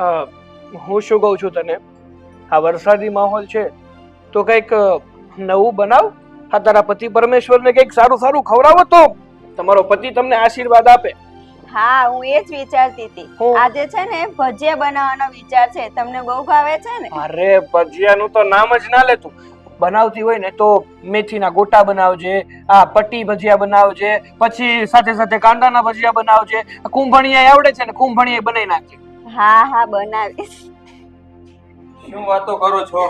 અ, હું શું કહું છું તને, આ વરસાદી માહોલ છે તો કંઈક નવું બનાવ. આ તારા પતિ પરમેશ્વરને કંઈક સારું સારું ખવડાવો તો તમારો પતિ તમને આશીર્વાદ આપે. હા, હું એ જ વિચારતી હતી. હું? આજે છે ને ભજીયા બનાવવાનો વિચાર છે. તમને બહુ ભાવે છે ને? અરે ભજીયાનું તો નામ જ ના લેતું. બનાવતી હોય ને તો મેથીના ગોટા બનાવજે, આ પટ્ટી ભજીયા બનાવજે, પછી સાથે સાથે કાંદાના ભજીયા બનાવજે. કુંભણિયા આવડે છે ને, કુંભણિયા બનાવી નાખજે. હા હા, બનાવીશ. શું વાતો કરો છો?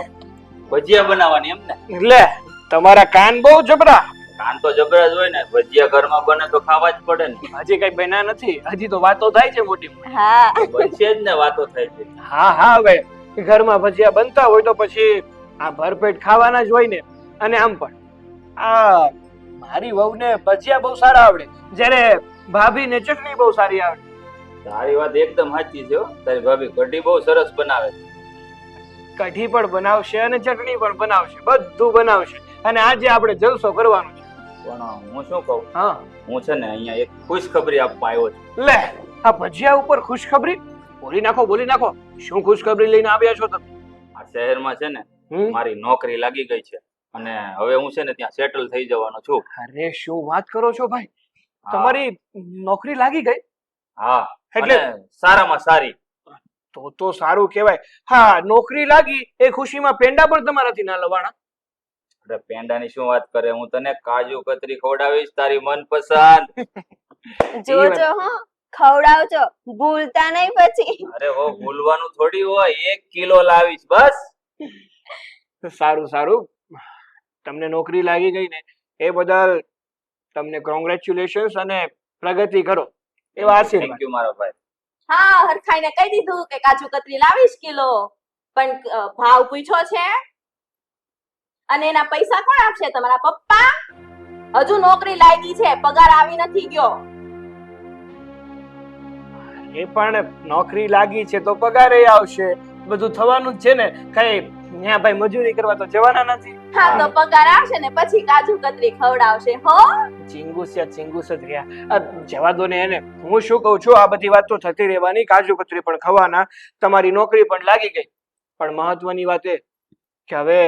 ભજીયા બનાવવાની એમ ને? લે, તમારા કાન બહુ જબરા. કાન તો જબરા જ હોય ને, ભજીયા ઘરમાં બને તો ખાવા જ પડે ને. હજી કઈ બન્યા નથી, હજી તો વાતો થાય છે મોટી મોટી. હા. બનશે જ ને, વાતો થાય છે. હા હા, હવે ઘરમાં ભજીયા બનતા હોય તો પછી આ ભરપેટ ખાવાના જ હોય ને. અને આમ પણ આ મારી વહુને ભજીયા બહુ સારા આવડે, જ્યારે ભાભીને ચટણી બહુ સારી આવડે. તારી વાત એકદમ સાચી છે હો. તારી ભાભી કઢી બહુ સરસ બનાવે છે. કઢી પણ બનાવશે અને ચટણી પણ બનાવશે, બધું બનાવશે. અને આજે આપણે જલસો કરવાનો છે. પણ હું શું કહું, હા, હું છે ને અહીંયા એક ખુશખબરી આપવા આવ્યો છું. લે, આ ભજીયા ઉપર ખુશખબરી? બોલી નાખો, બોલી નાખો. શું ખુશખબરી લઈને આવ્યા છો તમે? આ શહેરમાં છે ને હમ? મારી નોકરી લાગી ગઈ છે અને હવે હું છે ને ત્યાં સેટલ થઈ જવાનો છું. અરે શું વાત કરો છો ભાઈ, હા. તમારી નોકરી લાગી ગઈ? હા, એટલે એટલે સારામાં સારી. તો સારું કહેવાય. હા, નોકરી લાગી એ ખુશીમાં પેંડા પણ તમારાથી ના લવાણા. અરે પેંડાની શું વાત કરે, હું તને કાજુ કતરી ખવડાવીશ તારી મનપસંદ. જોજો હો, ખવડાવજો, ભૂલતા નહીં પછી. અરે હો, ભૂલવાનું થોડી હોય, 1 કિલો લાવીશ બસ. સારું સારું, તમને નોકરી લાગી ગઈ ને એ બદલ તમને કોંગ્રેચ્યુલેશન્સ અને પ્રગતિ કરો એવા આશીર્વાદ. થેન્ક યુ મારો ભાઈ. હા, હરખાઈને કહી દીધું કે કાજુ કતરી લાવીશ કિલો, પણ ભાવ પૂછ્યો છે? અને એના પૈસા કોણ આપશે? તમારા પપ્પા? હજુ નોકરી લાગી છે, પગાર આવી નથી ગયો. એ પણ નોકરી લાગી છે તો પગારે આવશે, બધું થવાનું જ છે ને. કઈ ત્યાં ભાઈ મજૂરી કરવા તો જવાના નથી. હા, તો પગાર આવશે ને પછી કાજુ કતરી ખવડાવશે હો. ચિંગુસ જ રહ્યા. આ જવા દો ને એને. હું શું કહું છું, આ બધી વાત તો થતી રહેવાની, કાજુ કતરી પણ ખવાના, તમારી નોકરી પણ લાગી ગઈ. પણ મહત્વની વાત એ કે હવે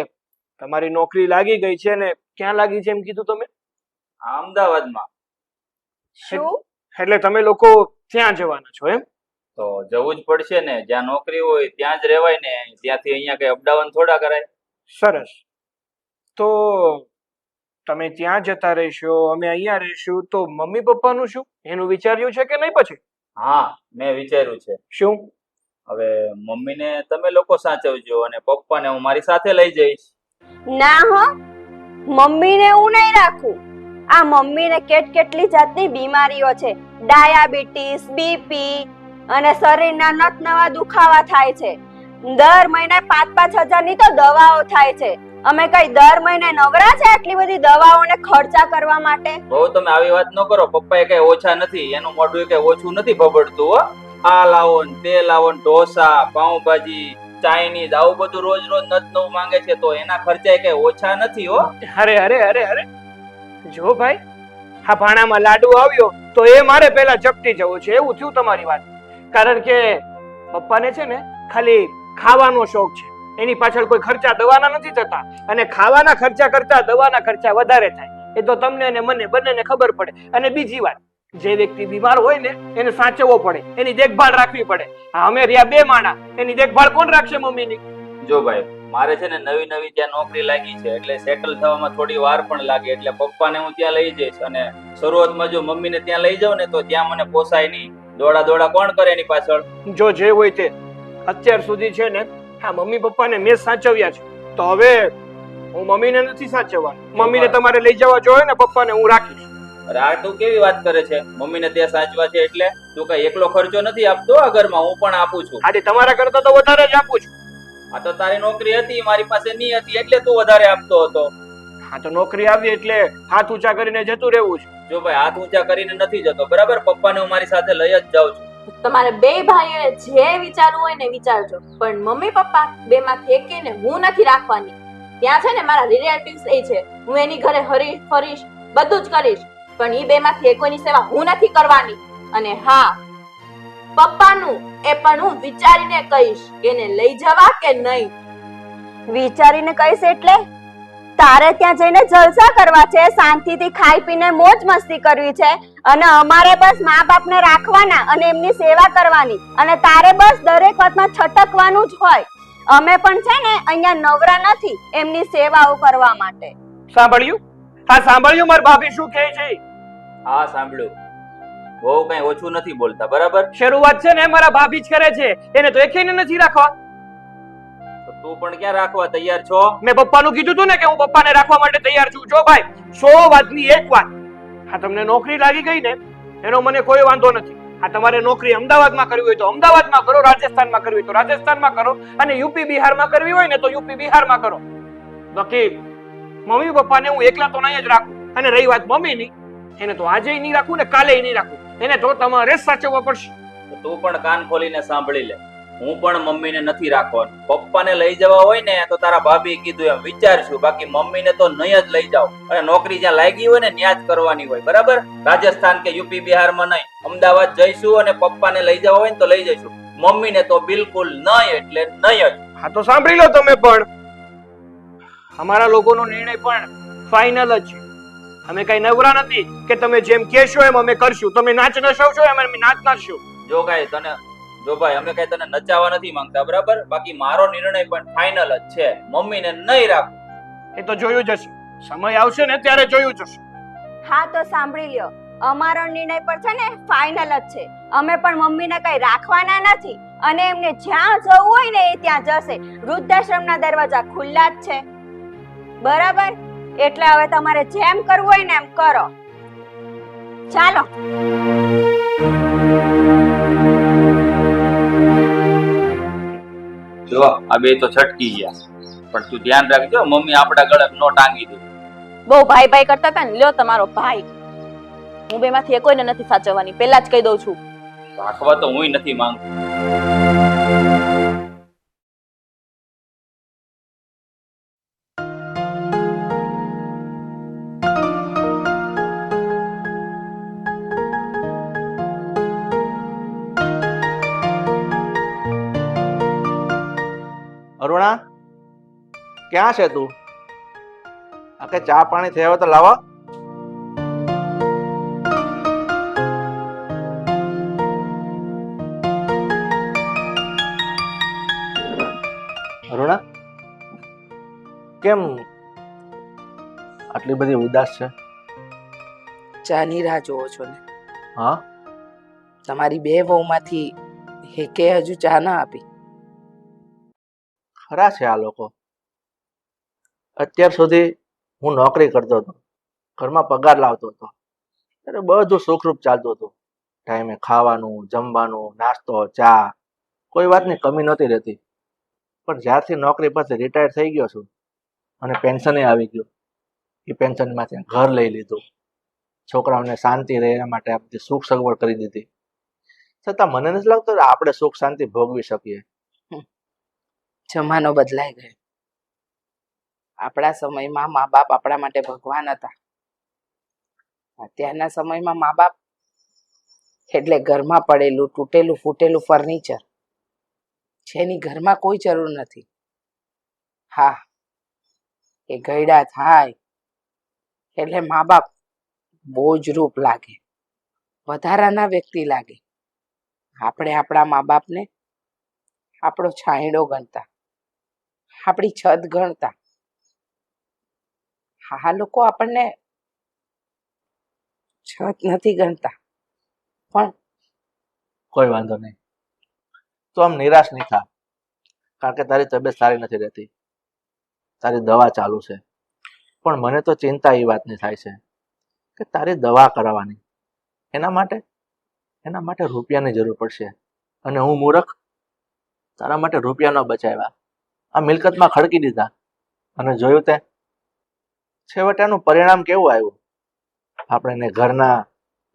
તમારી નોકરી લાગી ગઈ છે ને ક્યાં લાગી છે એમ કીધું તમે? અમદાવાદમાં. શું? એટલે તમે લોકો ત્યાં જવાના છો એમ? તો જવું જ પડશે ને, જ્યાં નોકરી હોય ત્યાં જ રહેવાય ને, ત્યાંથી અહીંયા કઈ અપડાઉન થોડા કરાય. સરસ. તો તમે ત્યાં જતા રહેશો, અમે અહીંયા રહીશું, તો મમ્મી પપ્પાનું શું? એનું વિચાર્યું છે કે નહીં પછી? હા, મેં વિચાર્યું છે. શું? હવે મમ્મીને તમે લોકો સાચવજો અને પપ્પાને હું મારી સાથે લઈ જઈશ. ના હો, મમ્મીને હું નહીં રાખું. આ મમ્મીને કેટલી જાતની બીમારીઓ છે, ડાયાબિટીસ, બીપી અને શરીરના નવા દુખાવા થાય છે. દર મહિને 5-5 હજારની તો દવાઓ થાય છે. અમે કઈ દર મહિને નવરા છે આટલી બધી દવાઓને ખર્ચા કરવા માટે? બહુ તમે આવી વાત ન કરો. પપ્પાએ કઈ ઓછા નથી, એનું મોઢું કઈ ઓછું નથી ભબડતું હો. આ લાવો ને તે લાવો ને, ઢોસા, પાઉંભાજી, ચાઇનીઝ, આવું બધું રોજ રોજ નવું માંગે છે, તો એના ખર્ચા કઈ ઓછા નથી હો. અરે અરે અરે અરે, જો ભાઈ, આ ભાણામાં લાડુ આવ્યો તો એ મારે પહેલા ચપટી જવું છે, એવું થયું તમારી વાત. કારણ કે પપ્પાને છે ને ખાલી ખાવાનો શોખ છે, એની પાછળ કોઈ ખર્ચા દવાના નથી થતા. અને ખાવાના ખર્ચા કરતા દવાના ખર્ચા વધારે થાય, એ તો તમને અને મને બંનેને ખબર પડે. અને બીજી વાત, જે વ્યક્તિ બીમાર હોય ને એને સાચવવો પડે, એની દેખભાળ રાખવી પડે. અમે રહ્યા 2 માણા, એની દેખભાળ કોણ રાખશે મમ્મીની? જો ભાઈ, મારે છે ને નવી ત્યાં નોકરી લાગી છે, એટલે સેટલ થવામાં થોડી વાર પણ લાગે, એટલે પપ્પાને હું ત્યાં લઈ જઈશ. અને શરૂઆતમાં જો મમ્મીને ત્યાં લઈ જાઉં ને તો ત્યાં મને પોસાય નહીં. દોડા કોણ કરે એની પાછળ? જો જે હોય તે, અત્યાર સુધી છે ને હા મમ્મી પપ્પાને મેં સાચવ્યા છે, તો હવે હું મમ્મીને નથી સાચવવાનો. મમ્મીને તમારે લઈ જવા જોઈએ ને, પપ્પાને હું રાખીશ. અરે આ તું કેવી વાત કરે છે? મમ્મીને ત્યાં સાચવા છે એટલે તું કઈ એકલો ખર્ચો નથી આપતો આ ઘરમાં, હું પણ આપું છું. આજે તમારા કરતા તો વધારે જ આપું છું. આ તો તારી નોકરી હતી, મારી પાસે નહીં હતી, એટલે તું વધારે આપતો હતો. હા, તો નોકરી આવી એટલે હાથ ઊંચા કરીને જતું રહેવું છે. જો ભાઈ, હાથ ઊંચા કરીને નથી જતો, બરાબર? પપ્પાને હું મારી સાથે લઈ જ જાઉં છું. તમારે 2 ભાઈઓએ જે વિચારવું હોય ને વિચારજો, પણ મમ્મી પપ્પા 2 માંથી એકેયને હું નથી રાખવાની. ત્યાં છે ને મારા રિલેટિવ્સ એ છે, હું એની ઘરે હરીશ ફરીશ, બધું જ કરીશ, પણ ઈ 2 માંથી એકોઈની સેવા હું નથી કરવાની. અને હા, પપ્પાનું એ પણ હું વિચારીને કહીશ કે એને લઈ જવા કે નહીં. વિચારીને કહીશ એટલે તારે ત્યાં જઈને જલસા કરવા છે, શાંતિથી ખાઈ પીને મોજ મસ્તી કરવી છે, અને અમારે બસ મા બાપને રાખવાના અને એમની સેવા કરવાની, અને તારે બસ દરેક વાતમાં છટકવાનું જ હોય. અમે પણ છે ને અહીંયા નવરા નથી એમની સેવાઓ કરવા માટે. સાંભળ્યું? હા સાંભળ્યું મારી ભાભી શું કહે છે? હા સાંભળ્યું. બહુ કઈ ઓછું નથી બોલતા, બરાબર? શરૂઆત છે ને મારા ભાભી જ કરે છે, એને તો એકેયને નથી રાખવા. તો તું પણ ક્યાં રાખવા તૈયાર છો? મેં પપ્પાનું કીધું હતું ને કે હું પપ્પાને રાખવા માટે તૈયાર છું. જો ભાઈ 100 વાતની એક વાત, હા તમને નોકરી લાગી ગઈ ને એનો મને કોઈ વાંધો નથી. હા તમારે નોકરી અમદાવાદમાં કરવી હોય તો અમદાવાદમાં કરો, રાજસ્થાનમાં કરવી હોય તો રાજસ્થાનમાં કરો, અને યુપી બિહારમાં કરવી હોય ને તો યુપી બિહારમાં કરો. બાકી મમ્મી પપ્પાને હું એકલા તો નહીં જ રાખું. અને રહી વાત મમ્મીની, એને તો આજે નહીં રાખું ને કાલે નહીં રાખું, એને તો તમારે જ સાચવવા પડશે. તો તું પણ કાન ખોલીને સાંભળી લે. હું પણ મમ્મીને નથી રાખવાનું. પપ્પાને લઈ જવા હોય ને તો તારા ભાભી કીધું એમ વિચારશું, બાકી મમ્મીને તો નહીં જ લઈ જાવ. અને નોકરી જ્યાં લાગી હોય ને ત્યાં જ કરવાની હોય, બરાબર? રાજસ્થાન કે યુપી બિહારમાં નહીં. અમદાવાદ જઈશું અને પપ્પાને લઈ જવા હોય ને તો લઈ જઈશું. મમ્મીને તો બિલકુલ નહીં એટલે નહીં જ. હા તો સાંભળી લો તમે પણ, અમારા લોકોનો નિર્ણય પણ ફાઇનલ જ છે. અમે કઈ નવરા નથી કે તમે જેમ કહેશો એમ અમે કરશું. તમે નાચ નચાવશો એમ અમે નાચ નાચશું. જો ભાઈ અમે કઈ તને નચાવવા નથી માંગતા, બરાબર? બાકી મારો નિર્ણય પણ ફાઇનલ જ છે. મમ્મીને નહીં રાખું. એ તો જોયું જશે, સમય આવશે ને ત્યારે જોયું જશે. હા તો સાંભળી લ્યો, અમારો નિર્ણય પર છે ને ફાઇનલ જ છે. અમે પણ મમ્મીને કઈ રાખવાના નથી, અને એમને જ્યાં જવું હોય ને એ ત્યાં જશે. વૃદ્ધાશ્રમના દરવાજા ખુલ્લા જ છે, બરાબર? એટલે હવે તમારે જેમ કરવું હોય ને એમ કરો. ચાલો. જો આ બે તો છટકી ગયા, પણ તું ધ્યાન રાખજો મમ્મી આપડા ગળે નો ટાંગી દે. બહુ ભાઈ ભાઈ કરતા હતા ને, લ્યો તમારો ભાઈ. હું બેમાંથી કોઈને નથી સાચવવાની, પહેલા જ કહી દઉં છું. રાખવા તો હુંય નથી માંગતો. અરુણા, ક્યાં છે તું? આ કે ચા પાણી થયા હોય તો લાવો. અરુણા, કેમ આટલી બધી ઉદાસ છે? ચાની રાહ જોવો છો ને? હા, તમારી બે વહુમાંથી એકે હજુ ચા ના આપી. ખરા છે આ લોકો. અત્યાર સુધી હું નોકરી કરતો હતો, ઘરમાં પગાર લાવતો હતો, ત્યારે બધું સુખરૂપ ચાલતું હતું. ટાઈમે ખાવાનું, જમવાનું, નાસ્તો, ચા, કોઈ વાતની કમી નહોતી રહેતી. પણ જ્યારથી નોકરી પરથી રિટાયર થઈ ગયો છું અને પેન્શન આવી ગયું, એ પેન્શનમાંથી ઘર લઈ લીધું, છોકરાઓને શાંતિ રહે એના માટે આપણી સુખ સગવડ કરી દીધી, છતાં મને નથી લાગતું કે આપણે સુખ શાંતિ ભોગવી શકીએ. જમાનો બદલાઈ ગયો. આપણા સમયમાં મા બાપ આપણા માટે ભગવાન હતા. અત્યારના સમયમાં મા બાપ એટલે ઘરમાં પડેલું તૂટેલું ફૂટેલું ફર્નિચર, જેની ઘરમાં કોઈ જરૂર નથી. હા, એ ગયડા થાય એટલે મા બાપ બોજરૂપ લાગે, વધારાના વ્યક્તિ લાગે. આપણે આપણા મા બાપને આપણો છાંયડો ગણતા, આપણી છત ગણતા. આ લોકો આપણને છત નથી ગણતા. પણ કોઈ વાંધો નહીં, તો આમ નિરાશ નહીં થા, કારણ કે તારી તબિયત સારી નથી રહેતી, તારી દવા ચાલુ છે. પણ મને તો ચિંતા એ વાતની થાય છે કે તારી દવા કરાવવાની, એના માટે રૂપિયાની જરૂર પડશે. અને હું મૂર્ખ, તારા માટે રૂપિયા ન બચાવ્યા, આ મિલકતમાં ખડકી દીધા. અને જોયું તે છેવટેનું પરિણામ કેવું આવ્યું? આપણે ને ઘરના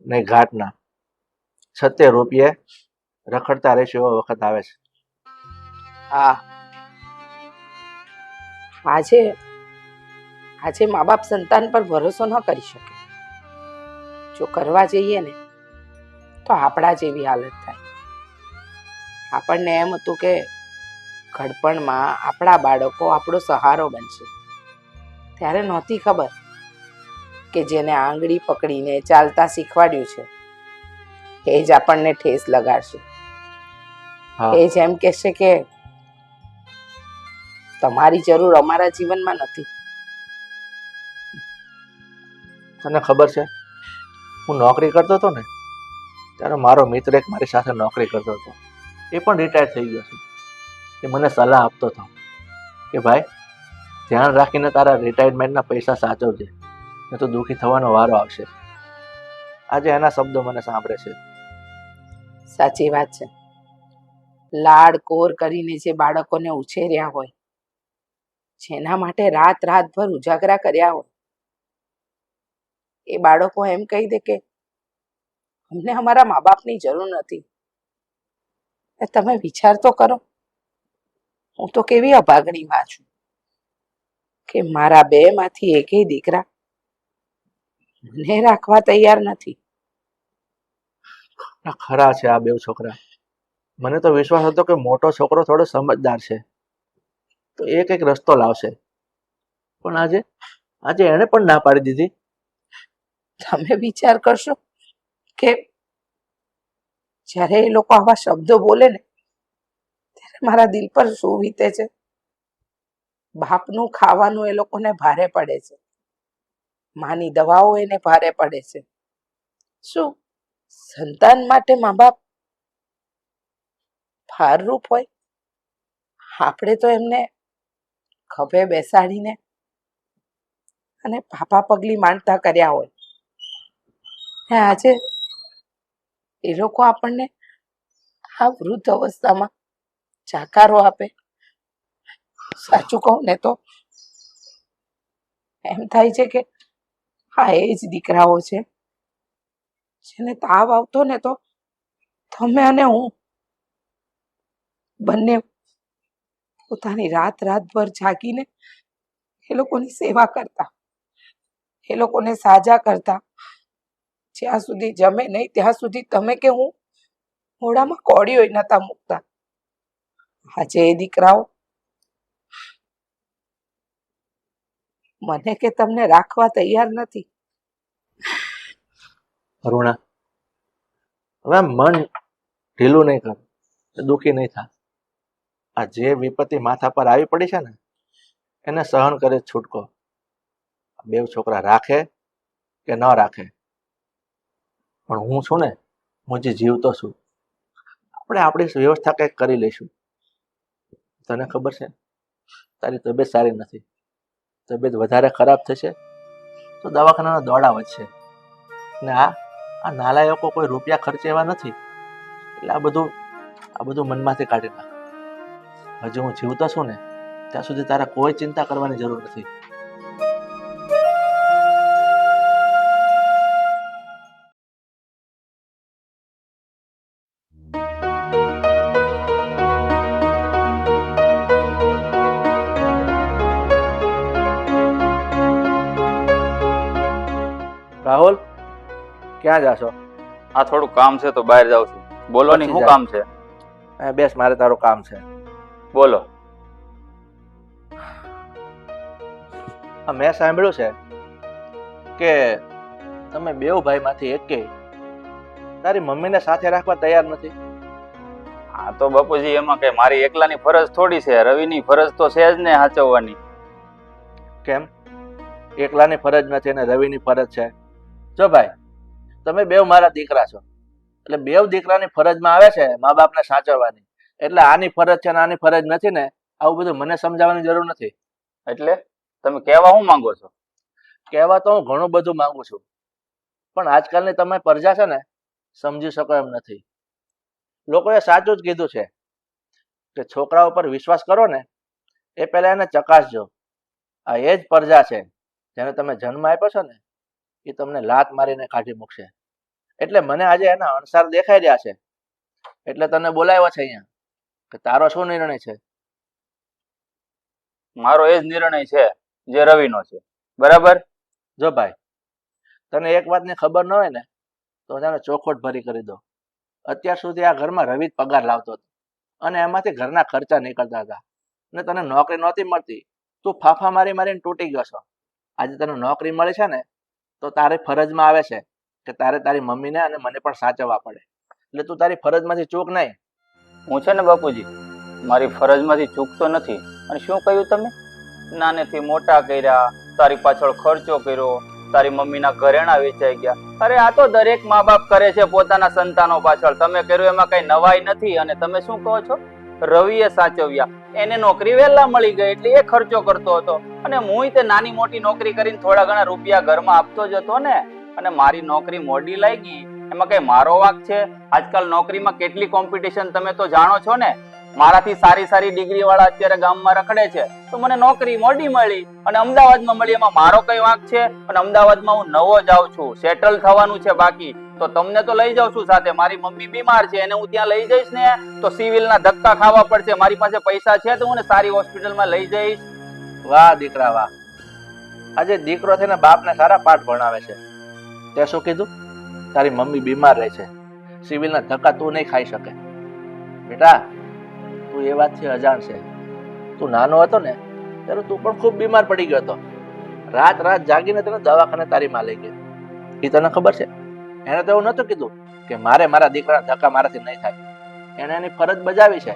ને ઘાટના 76 રૂપિયે રખડતા રહેશું એવો વખત આવે છે. હા, આજે મા બાપ સંતાન પર ભરોસો ન કરી શકે. જો કરવા જઈએ ને તો આપણા જેવી હાલત થાય. આપણને એમ હતું કે ઘડપણમાં આપણા બાળકો આપણો સહારો બનશે. ત્યારે નહોતી ખબર કે જેને આંગળી પકડીને ચાલતા શીખવાડ્યું છે એ જ આપણને ઠેસ લગાડશે. હા એ જ એમ કહેશે કે તમારી જરૂર અમારા જીવનમાં નથી. તને ખબર છે, હું નોકરી કરતો હતો ને ત્યારે મારો મિત્ર એક મારી સાથે નોકરી કરતો હતો. એ પણ રિટાયર થઈ ગયો છે. એ મને સલાહ આપતો હતો કે ભાઈ, ધ્યાન રાખીને તારા રિટાયરમેન્ટના પૈસા સાચવજે, ને તો દુઃખી થવાનો વારો આવશે. આજે એના શબ્દો મને સાંભળે છે. સાચી વાત છે. લાડ કોર કરીને જે બાળકોને ઉછેર્યા હોય, જેના માટે રાત રાતભર ઉજાગરા કર્યા હોય, એ બાળકો એમ કહી દે કે અમને અમારા મા બાપની જરૂર નથી. તમે વિચાર તો કરો, હું તો કેવી અભાગણી માં છું કે મારા બે માંથી એકેય દીકરા મને રાખવા તૈયાર નથી. આ ખરા છે આ બે છોકરા. મને તો વિશ્વાસ હતો કે મોટો છોકરો થોડો સમજદાર છે તો એ કંઈક રસ્તો લાવશે, પણ આજે આજે એણે પણ ના પાડી દીધી. તમે વિચાર કરશો કે જ્યારે એ લોકો આવા શબ્દો બોલે ને ત્યારે મારા દિલ પર શું વીતે છે. બાપનું ખાવાનું એ લોકોને ભારે પડે છે, માની દવાઓ એને ભારે પડે છે. શું સંતાન માટે મા બાપ ભારરૂપ હોય? આપણે તો એમને ખભે બેસાડીને અને પાપા પગલી માંડતા કર્યા હોય, ને આજે એ લોકો આપણને આ વૃદ્ધ અવસ્થામાં જાકારો આપે. સાચું કહું ને તો એમ થાય છે કે હા એ જ દીકરાઓ છે જેને તાવ આવતો ને તો તમે અને હું બંને પોતાની રાત રાતભર જાગીને એ લોકોની સેવા કરતા, એ લોકોને સાજા કરતા. જ્યાં સુધી જમે નહીં ત્યાં સુધી તમે કે હું મોઢામાં કોળીઓ નતા મૂકતા. આજે એ દીકરાઓ મને કે તમને રાખવા તૈયાર નથી. અરુણા, હવે આમ મન ઢીલું નહીં કર, દુઃખી નહીં થા. આ જે વિપત્તિ માથા પર આવી પડી છે ને એને સહન કરે જ છૂટકો. બે છોકરા રાખે કે ન રાખે, પણ હું છું ને, હું જે જીવતો છું, આપણે આપણી વ્યવસ્થા કંઈક કરી લઈશું. તને ખબર છે, તારી તબિયત સારી નથી. તબિયત વધારે ખરાબ થશે તો દવાખાનાના દોડા વધશે. ને આ નાલાયકો કોઈ રૂપિયા ખર્ચે એવા નથી. એટલે આ બધું મનમાંથી કાઢી નાખ. હજી હું જીવતો છું ને ત્યાં સુધી તારે કોઈ ચિંતા કરવાની જરૂર નથી. રાહુલ, ક્યાં જાશો? આ થોડું કામ છે તો બહાર જાઉં છું. બોલો ને, પછી શું જા. કામ છે? બેસ, મારે તારું કામ છે. બોલો. મેં સાંભળ્યું છે કે તમે બેઉ ભાઈમાંથી એકેય તારી મમ્મીને સાથે રાખવા તૈયાર નથી. આ તો બાપુજી એમાં કઈ મારી એકલાની ફરજ થોડી છે, રવિની ફરજ તો છે જ ને સાચવવાની. કેમ? એકલાની ફરજ નથી અને રવિની ફરજ છે? જો ભાઈ, તમે બેઉ મારા દીકરા છો, એટલે બેઉ દીકરાની ફરજમાં આવે છે મા બાપને સાચવવાની. એટલે આની ફરજ છે ને આની ફરજ નથી ને આવું બધું મને સમજાવવાની જરૂર નથી. એટલે તમે કહેવા શું માંગો છો? કહેવા તો હું ઘણું બધું માંગુ છું, પણ આજકાલની તમે પ્રજા છે ને સમજી શકો એમ નથી. લોકોએ સાચું જ કીધું છે કે છોકરા ઉપર વિશ્વાસ કરો ને એ પહેલા એને ચકાસજો. આ એ જ પ્રજા છે જેને તમે જન્મ આપ્યો છો ને એ તમને લાત મારીને કાઢી મૂકશે. એટલે મને આજે એના અણસાર દેખાઈ રહ્યા છે, એટલે તને બોલાવ્યો છે અહીંયા કે તારો શું નિર્ણય છે? મારો એ જ નિર્ણય છે જે રવિનો છે. બરાબર? જો ભાઈ, તને એક વાતની ખબર ન હોય ને તો તેને ચોખવટ ભરી કરી દો. અત્યાર સુધી આ ઘરમાં રવિ જ પગાર લાવતો હતો, અને એમાંથી ઘરના ખર્ચા નીકળતા હતા અને તને નોકરી નહોતી મળતી. તું ફાફા મારી મારીને તૂટી ગયો છો. આજે તને નોકરી મળી છે ને તો તારે ફરજમાં આવે છે કે તારે તારી મમ્મીને અને મને પણ સાચવવા પડે. એટલે તું તારી ફરજમાંથી ચૂક નહીં. હું છે ને બાપુજી મારી ફરજમાંથી ચૂકતો નથી. અને શું કહ્યું તમે? નાનેથી મોટા કર્યા, તારી પાછળ ખર્ચો કર્યો, તારી મમ્મીના ઘરેણા વેચાઈ ગયા. અરે આ તો દરેક મા બાપ કરે છે પોતાના સંતાનો પાછળ. તમે કર્યું એમાં કઈ નવાઈ નથી. અને તમે શું કહો છો? રવિએ સાચવ્યા, એને નોકરી વહેલા મળી ગઈ એટલે એ ખર્ચો કરતો હતો. અને હું તે નાની મોટી નોકરી કરીને થોડા ઘણા રૂપિયા ઘરમાં આપતો જ હતો ને. અને મારી નોકરી મોડી લાગી એમાં કઈ મારો વાંક છે? આજકાલ નોકરીમાં કેટલી કોમ્પિટિશન તમે તો જાણો છો ને. મારાથી સારી સારી ડિગ્રી વાળા અત્યારે ગામમાં રખડે છે તો મને નોકરી મોડી મળી અને અમદાવાદમાં મળી. એમાં મારો કઈ વાંક છે? અને અમદાવાદમાં હું નવો જાઉં છું, સેટલ થવાનું છે બાકી. તો તમને તો લઈ જાઉં છું સાથે. મારી મમ્મી બીમાર છે એને હું ત્યાં લઈ જઈશ ને તો સિવિલના ધક્કા ખાવા પડશે. મારી પાસે પૈસા છે તો હું સારી હોસ્પિટલમાં લઈ જઈશ. વાહ દીકરા વાહ. આજે દીકરો થઈને બાપને સારા પાઠ ભણાવે છે. તે શું કીધું? તારી મમ્મી બીમાર રહે છે, સિવિલના ધક્કા તું નહીં ખાઈ શકે. બેટા તું એ વાતથી અજાણ છે. તું નાનો હતો ને ત્યારે તું પણ ખૂબ બીમાર પડી ગયો હતો. રાત રાત જાગીને તને દવાખાને તારી માં લઈ ગઈ. એ તને ખબર છે? એને તો એવું નતું કીધું કે મારે મારા દીકરાના ધક્કા મારાથી નહીં થાય. એને એની ફરજ બજાવી છે.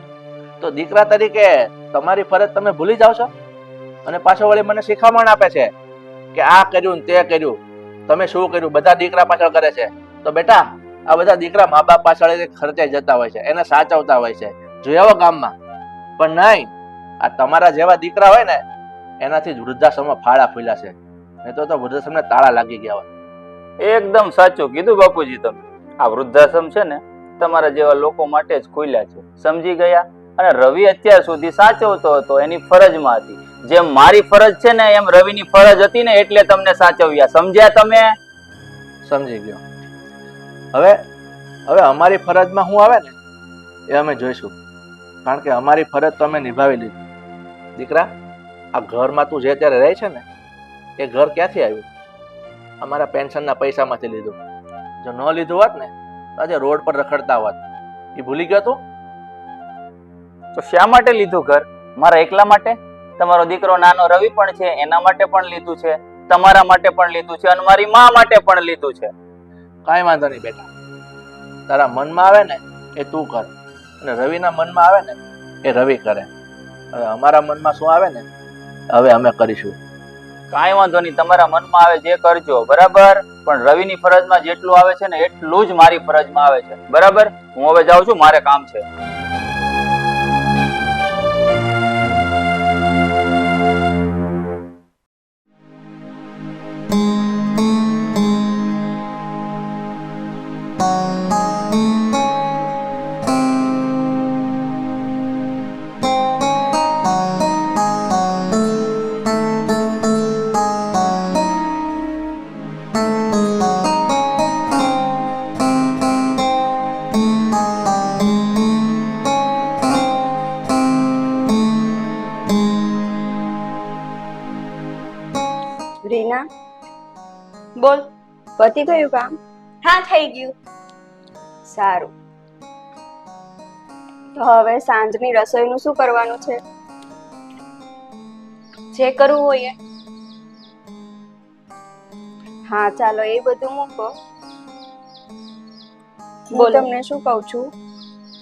તો દીકરા તરીકે તમારી ફરજ તમે ભૂલી જાઓ છો અને પાછો વળી મને શિખામણ આપે છે કે આ કર્યું ને તે કર્યું. તમે શું કર્યું? બધા દીકરા પાછળ કરે છે. તો બેટા આ બધા દીકરા મા બાપ પાછળ ખર્ચાઈ જતા હોય છે, એને સાચવતા હોય છે. જોયા ગામમાં. પણ નહીં, આ તમારા જેવા દીકરા હોય ને એનાથી જ વૃદ્ધાશ્રમમાં ફાળા ફૂલ્યા છે. નહીં તો વૃદ્ધાશ્રમને તાળા લાગી ગયા હોય. એકદમ સાચું કીધું બાપુજી તમે. આ વૃદ્ધાશ્રમ છે ને તમારા જેવા લોકો માટે જ ખુલ્યા છે, સમજી ગયા? અને રવિ અત્યાર સુધી સાચવતો હતો, એની ફરજમાં હતી. જેમ મારી ફરજ છે ને એમ રવિની ફરજ હતી ને એટલે તમને સાચવ્યા. સમજ્યા તમે? સમજી ગયો. હવે અમારી ફરજમાં શું આવે ને એ અમે જોઈશું. કારણ કે અમારી ફરજ તો અમે નિભાવી લીધી. દીકરા આ ઘરમાં તું જે અત્યારે રહે છે ને એ ઘર ક્યાંથી આવ્યું? અમારા પેન્શનના પૈસામાંથી લીધું. જો ન લીધું હોત ને તો આજે રોડ પર રખડતા હોત. એ ભૂલી ગયો તું? તો શા માટે લીધું ઘર? મારા એકલા માટે? તમારો દીકરો નાનો રવિ પણ છે એના માટે પણ લીધું છે, તમારા માટે પણ લીધું છે અને મારી મા માટે પણ લીધું છે. કાંઈ વાંધો નહીં બેટા. તારા મનમાં આવે ને એ તું કર અને રવિના મનમાં આવે ને એ રવિ કરે. હવે અમારા મનમાં શું આવે ને હવે અમે કરીશું. કાંઈ વાંધો નહીં, તમારા મનમાં આવે જે કરજો, બરાબર? પણ રવિની ફરજમાં જેટલું આવે છે ને એટલું જ મારી ફરજમાં આવે છે, બરાબર? હું હવે જાઉં છું, મારે કામ છે. રીના, બોલ. પતી ગયું કામ? હા, થઈ ગયું. સારું. તો હવે સાંજની રસોઈનું શું કરવાનું છે? જે કરવું હોય એ. હા ચાલો એ બધું મૂકો. હું બોલો. તમને શું કહું છું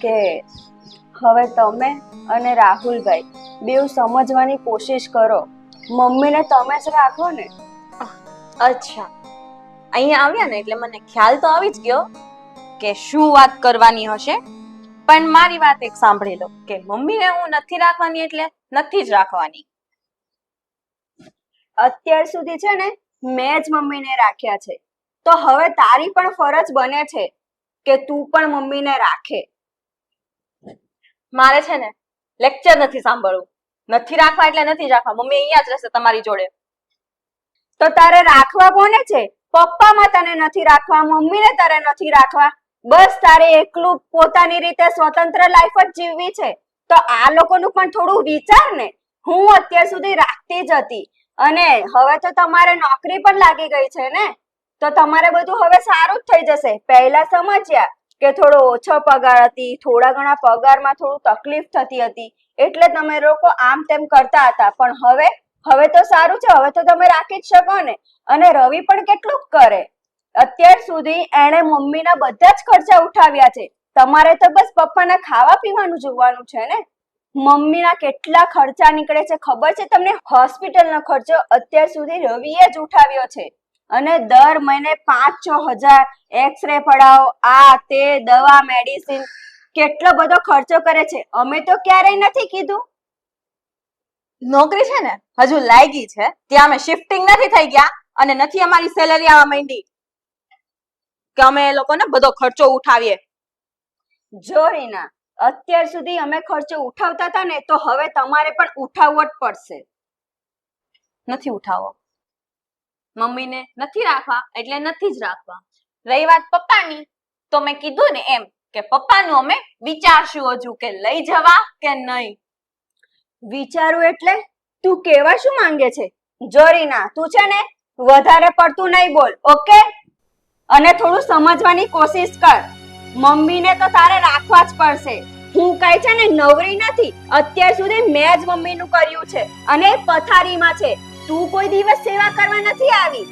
કે હવે તમે અને રાહુલભાઈ બેઉ સમજવાની કોશિશ કરો. મમ્મીને તમે જ રાખો ને. અચ્છા, અહીંયા આવ્યા ને એટલે મને ખ્યાલ તો આવી જ ગયો કે શું વાત કરવાની હશે. પણ મારી વાત એક સાંભળી લો કે મમ્મીને હું નથી રાખવાની એટલે નથી જ રાખવાની. અત્યાર સુધી છે ને મેં જ મમ્મીને રાખ્યા છે, તો હવે તારી પણ ફરજ બને છે કે તું પણ મમ્મીને રાખે. મારે છે ને લેક્ચર નથી સાંભળવું. નથી રાખવા એટલે નથી જ રાખવા. મમ્મી અહીંયા જ રહેશે તમારી જોડે. તો તારે રાખવા કોને છે? પપ્પામાં તને નથી રાખવા, મમ્મીને તારે નથી રાખવા. બસ તારે એકલું પોતાની રીતે સ્વતંત્ર લાઈફ જ જીવવી છે. તો આ લોકોનું પણ થોડું વિચાર ને. હું અત્યાર સુધી રાખતી જ હતી અને હવે તો તમારે નોકરી પણ લાગી ગઈ છે ને, તો તમારે બધું હવે સારું જ થઈ જશે. પહેલા સમજ્યા કે થોડો ઓછો પગાર હતી, થોડા ઘણા પગારમાં થોડું તકલીફ થતી હતી, એટલે તમે લોકો આમ તેમ કરતા હતા. પણ હવે તો સારું છે, હવે તો તમે રાખી જ શકો ને. અને રવિ પણ કેટલું કરે. અત્યાર સુધી એણે મમ્મીના બધા જ ખર્ચા ઉઠાવ્યા છે. તમારે તો બસ પપ્પાના ખાવા પીવાનું જોવાનું છે ને. મમ્મીના કેટલા ખર્ચા નીકળે છે ખબર છે તમને? હોસ્પિટલનો ખર્ચો અત્યાર સુધી રવિએ જ ઉઠાવ્યો છે. અને દર મહિને 5-6 હજાર એક્સરે પડાવો, આ તે દવા મેડિસિન, કેટલો બધો ખર્ચો કરે છે. અમે તો ક્યારેય નથી કીધું. નોકરી છે ને હજુ લાગી છે, ત્યાં અમે શિફ્ટિંગ નથી થઈ ગયા અને નથી અમારી સેલેરી આવવા માંડી કે અમે એ લોકોને બધો ખર્ચો ઉઠાવીએ. જો રીના, અત્યાર સુધી અમે ખર્ચો ઉઠાવતા હતા ને, તો હવે તમારે પણ ઉઠાવવો જ પડશે. નથી ઉઠાવો. મમ્મીને નથી રાખવા એટલે નથી જ રાખવા. રહી વાત પપ્પાની, તો મેં કીધું ને એમ કે પપ્પાનું અમે વિચારશું હજુ કે લઈ જવા કે નહીં. વિચારું એટલે તું કેવા શું માંગે છે? જો રીના, તું છે ને વધારે પડતું નહીં બોલ, ઓકે? અને થોડું સમજવાની કોશિશ કર. મમ્મીને તો તારે રાખવા જ પડશે. હું કઈ છે ને નવરી નથી. અત્યાર સુધી મેં જ મમ્મીનું કર્યું છે અને પથારીમાં છે. તું કોઈ દિવસ સેવા કરવા નથી આવી.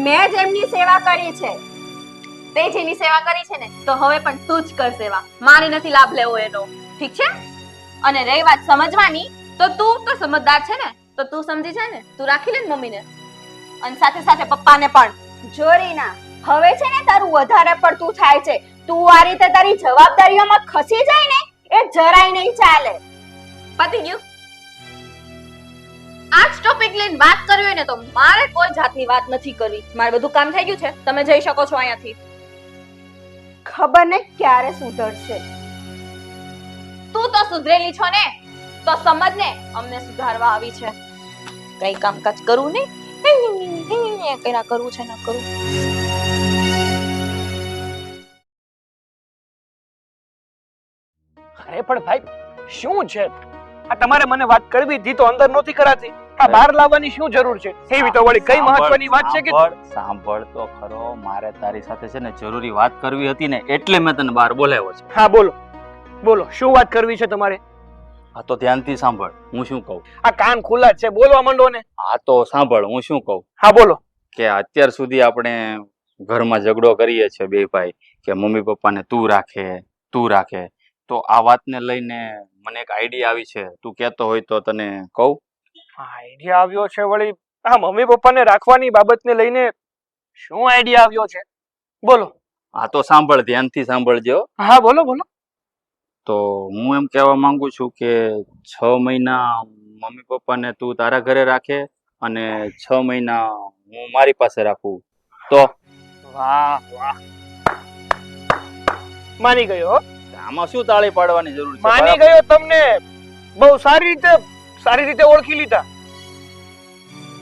મેં જ એમની સેવા કરી છે. તે જેની સેવા કરી છે ને, તો હવે પણ તું જ કર સેવા. મારી નથી લાભ લેવો એનો, ઠીક છે? અને રહી વાત સમજવાની, તો તું તો સમજદાર છે ને, તો તું સમજી જાય ને, તું રાખી લે ને મમ્મીને અને સાથે સાથે પપ્પાને પણ. જો રીના, હવે છે ને તારું વધારે પડતું થાય છે. તું આ રીતે તારી જવાબદારીઓમાં ખસી જાય ને, એ જરાય નહીં ચાલે. પતી ગયું. આ ટોપિક લઈને વાત કરવી હોય ને, તો મારે કોઈ જાતની વાત નથી કરવી. મારે બધું કામ થઈ ગયું છે, તમે જઈ શકો છો અહીંયાથી. ખબર ને ક્યારે સુધરશે. તું તો સુધરેલી છો ને, તો સમજ ને અમને સુધારવા આવી છે. કઈ કામકાજ કરવું નહીં, કઈ ના કરવું છે ના કરવું. અરે પણ ભાઈ, શું છે આ? તમારે મને વાત કરવી હતી તો અંદર નહોતી કરાતી. આ બહાર લાવવાની શું જરૂર છે? એવી તો વળી કઈ મહત્વની વાત છે કે? સાંભળ તો ખરો, મારે તારી સાથે છે ને જરૂરી વાત કરવી હતી ને, એટલે મેં તને બહાર બોલાવ્યો છે. હા બોલો બોલો, શું વાત કરવી છે તમારે? હા તો ધ્યાનથી સાંભળ, હું શું કહું. આ કાન ખુલ્લા જ છે, બોલવા માંડો ને. હા તો સાંભળ, હું શું કહું. હા બોલો. કે અત્યાર સુધી આપણે ઘરમાં ઝઘડો કરીએ છીએ બે ભાઈ કે મમ્મી પપ્પાને તું રાખે. તો આ વાતને લઈને મને એક આઈડિયા આવી છે, તું કહેતો હોય તો તને કહું. આઈડિયા આવ્યો છે વળી? આ મમ્મી પપ્પાને રાખવાની બાબતને લઈને શું આઈડિયા આવ્યો છે? બોલો. હા તો સાંભળ, ધ્યાનથી સાંભળજો. હા બોલો બોલો. તો હું એમ કહેવા માંગુ છું કે 6 મહિના મમ્મી પપ્પાને તું તારા ઘરે રાખે અને 6 મહિના હું મારી પાસે રાખું તો? વાહ વાહ, માની ગયો. આમાં શું તાળી પાડવાની જરૂર છે? માની ગયો. તમને બહુ સારી રીતે ઓળખી લીધા.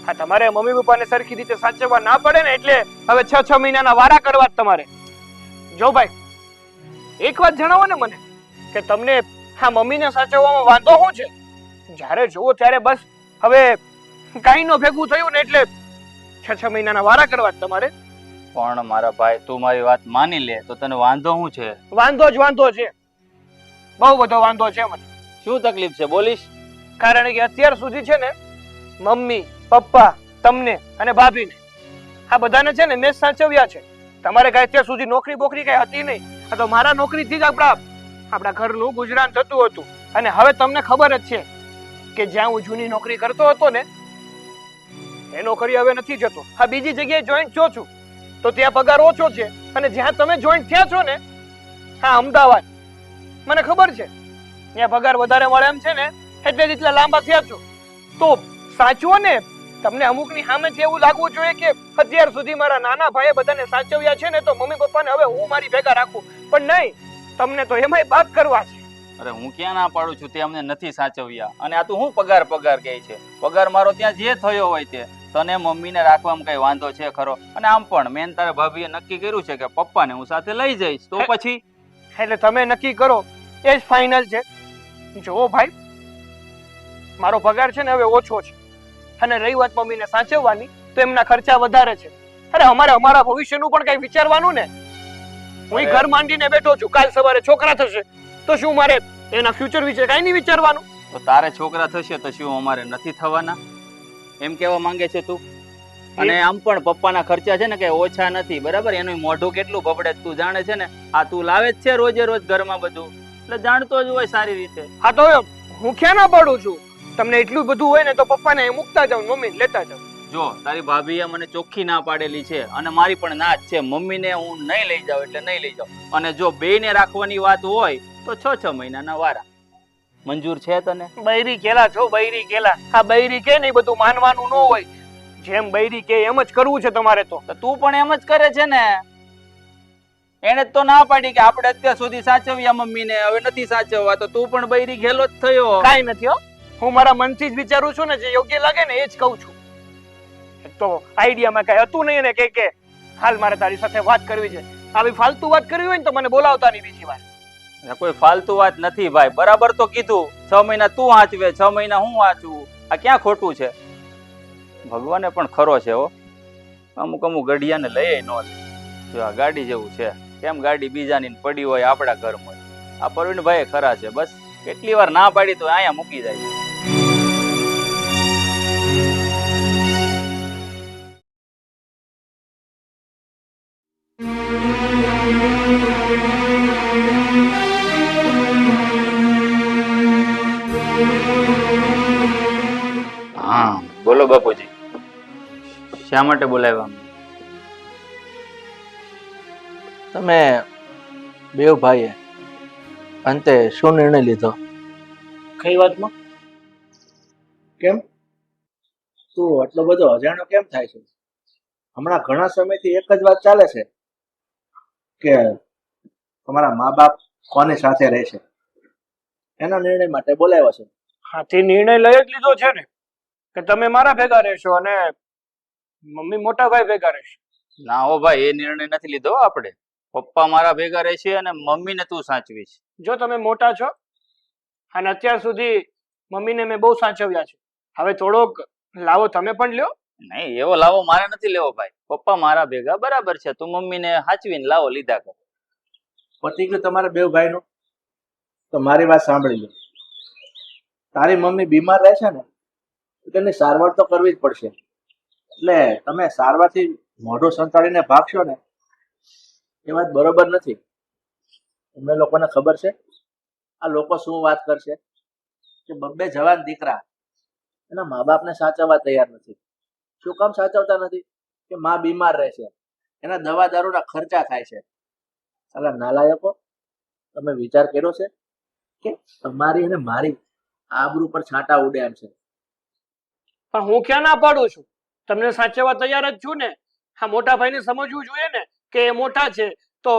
હા, તમારે મમ્મી પપ્પાને સરખી રીતે સાચવવા ના પડે ને, એટલે હવે 6 મહિનાના વારા કરવા જ તમારે. જો ભાઈ, એક વાત જણાવો ને મને કે તમને હા મમ્મીને સાચવવામાં વાંધો શું છે? જ્યારે જુઓ ત્યારે બસ હવે કાઈ નો ભેગું થયું ને એટલે 6 મહિનાના વારા કરવા જ તમારે. પણ મારા ભાઈ, તું મારી વાત માની લે તો તને વાંધો શું છે? વાંધો છે, બહુ બધો વાંધો છે મને. શું તકલીફ છે બોલીશ? કારણ કે અત્યાર સુધી છે ને મમ્મી પપ્પા, તમને અને ભાભીને, આ બધાને છે ને મેં સાચવ્યા છે. તમારે કઈ અત્યાર સુધી નોકરી બોકરી કઈ હતી નહીં. આ તો મારા નોકરીથી જ આપણા ઘરનું ગુજરાન થતું હતું. અને હવે તમને ખબર જ છે કે જ્યાં હું જૂની નોકરી કરતો હતો ને, એ નોકરી હવે નથી જતો. હા, બીજી જગ્યાએ જોઈન્ટ થયો છું તો ત્યાં પગાર ઓછો છે. અને જ્યાં તમે જોઈન્ટ થયા છો ને, હા અમદાવાદ, મને ખબર છે ત્યાં પગાર વધારે મળે એમ છે ને, એટલે જ એટલા લાંબા થયા છો. તો સાચવો ને, તમને અમુકની સામેથી એવું લાગવું જોઈએ કે અત્યાર સુધી મારા નાના ભાઈએ બધાને સાચવ્યા છે ને, તો મમ્મી પપ્પાને હવે હું મારી ભેગા રાખું. પણ નહીં, તમને તો એમાંય ભાગ કરવા છે. અરે હું ક્યાં ના પાડું છું, તે અમને નથી સાચવ્યા. અને આ તું હું પગાર કહે છે? પગાર મારો ત્યાં જે થયો હોય તે. તને મમ્મીને રાખવામાં કઈ વાંધો છે ખરો? અને આમ પણ મેં તારા ભાભીએ નક્કી કર્યું છે કે પપ્પાને હું સાથે લઈ જઈશ. તો પછી એટલે તમે નક્કી કરો એ જ ફાઇનલ છે. જો ભાઈ, મારો પગાર છે ને હવે ઓછો છે. અને રહી વાત મમ્મીને સાચવવાની, તો એમના ખર્ચા વધારે છે. અરે અમારે અમારા ભવિષ્યનું પણ કઈ વિચારવાનું ને. હું ઈ ઘર માંડીને બેઠો છું. કાલ સવારે છોકરા થશે તો શું મારે એના ફ્યુચર વિશે કાંઈ નહીં વિચારવાનું? તો તારે છોકરા થશે તો શું અમારે નથી થવાના? એમ કેવા માંગે છે તું? અને આમ પણ પપ્પાના ખર્ચા છે ને કે ઓછા નથી, બરાબર? એનું મોઢું કેટલું બબડે તું જાણે છે ને. આ તું લાવે જ છે રોજે રોજ ઘરમાં બધું, એટલે જાણતો જ હોય સારી રીતે. હા તો હું ક્યાં ના પાડું છું? તમને એટલું બધું હોય ને તો પપ્પાને અહીં મૂકતા જાવ, મમ્મીને લેતા જાવ. જો તારી ભાભીએ મને ચોખ્ખી ના પાડેલી છે અને મારી પણ ના જ છે. મમ્મીને હું નહીં લઈ જાઉં એટલે નહીં લઈ જાઉં. અને જો બેયને રાખવાની વાત હોય તો 6 મહિનાના વારા. મંજૂર છે તને? બૈરી કેલા છો, બૈરી કેલા. આ બૈરી કે ને ઈ બધું માનવાનું ન હોય. જેમ બૈરી કે એમ જ કરવું છે તમારે તો. તો તું પણ એમ જ કરે છે ને. એને તો ના પાડી કે આપણે અત્યાર સુધી સાચવ્યા મમ્મીને, હવે નથી સાચવવા, તો તું પણ બૈરી ઘેલો જ થયો. કાંઈ નથી હો. હું મારા મનથી જ વિચારું છું ને, જે યોગ્ય લાગે ને એ જ કહું છું. તો આઈડિયામાં કઈ હતું નહીં ને કે હાલ મારે તારી સાથે વાત કરવી છે. આવી ફાલતુ વાત કરવી હોય ને તો મને બોલાવતા નહીં બીજી વાર. કોઈ ફાલતુ વાત નથી ભાઈ, બરાબર તો કીધું. 6 મહિના તું વાંચવે, 6 મહિના હું વાંચું. આ ક્યાં ખોટું છે? ભગવાને પણ ખરો છે હો. અમુક ગઢિયાને લઈ ન લે. જો આ ગાડી જેવું છે, કેમ ગાડી બીજાની પડી હોય આપણા ઘરમાં. આ પ્રવીણભાઈ ખરા છે, બસ કેટલી વાર ના પાડી તો અહીંયા મૂકી જાય. હા બોલો બાપુજી, શા માટે બોલાવ્યા? તમે બેવ ભાઈએ અંતે શું નિર્ણય લીધો? કઈ વાતમાં? કેમ તું આટલો બધો અજાણ્યો કેમ થાય છે? હમણાં ઘણા સમયથી એક જ વાત ચાલે છે કે તમારા મા બાપ કોની સાથે રહેશે, એના નિર્ણય માટે બોલાવ્યો છે. હા, તે નિર્ણય લઈ જ લીધો છે ને કે તમે મારા ભેગા રહેશો અને મમ્મી મોટા ભાઈ ભેગા રહેશે. ના હો ભાઈ, એ નિર્ણય નથી લીધો આપણે. પપ્પા મારા ભેગા રહેશે અને મમ્મીને તું સાચવીશ. જો તમે મોટા છો અને અત્યાર સુધી મમ્મીને મેં બહુ સાચવ્યા છે, હવે થોડોક લાવો તમે પણ લ્યો. નહીં, એવો લાવો મારે નથી લેવો ભાઈ. પપ્પા મારા ભેગા બરાબર છે, તું મમ્મીને સાચવીને લાવો લીધા કર. પતી ગયું તમારે બેવ ભાઈનું? તો મારી વાત સાંભળી લો. તારી મમ્મી બીમાર રહેશે ને તો તેની સારવાર તો કરવી જ પડશે. એટલે તમે સારવારથી મોઢું સંતાડીને ભાગશો ને એ વાત બરોબર નથી. તમને લોકોને ખબર છે આ લોકો શું વાત કરશે કે બબ્બે જવાન દીકરા એના મા બાપને સાચવવા તૈયાર નથી. શું કામ સાચવતા નથી? કે માં બીમાર રહેશે, એના દવા દારૂના ખર્ચા થાય છે. સાલા નાલાયકો, તમે વિચાર કર્યો છે કે તમારી અને મારી આબરૂ પર છાંટા ઉડે એમ છે? પણ હું ક્યાં ના પાડું છું, તમને સાચવવા તૈયાર જ છું ને. હા, મોટા ભાઈને સમજવું જોઈએ ને કે એ મોટા છે તો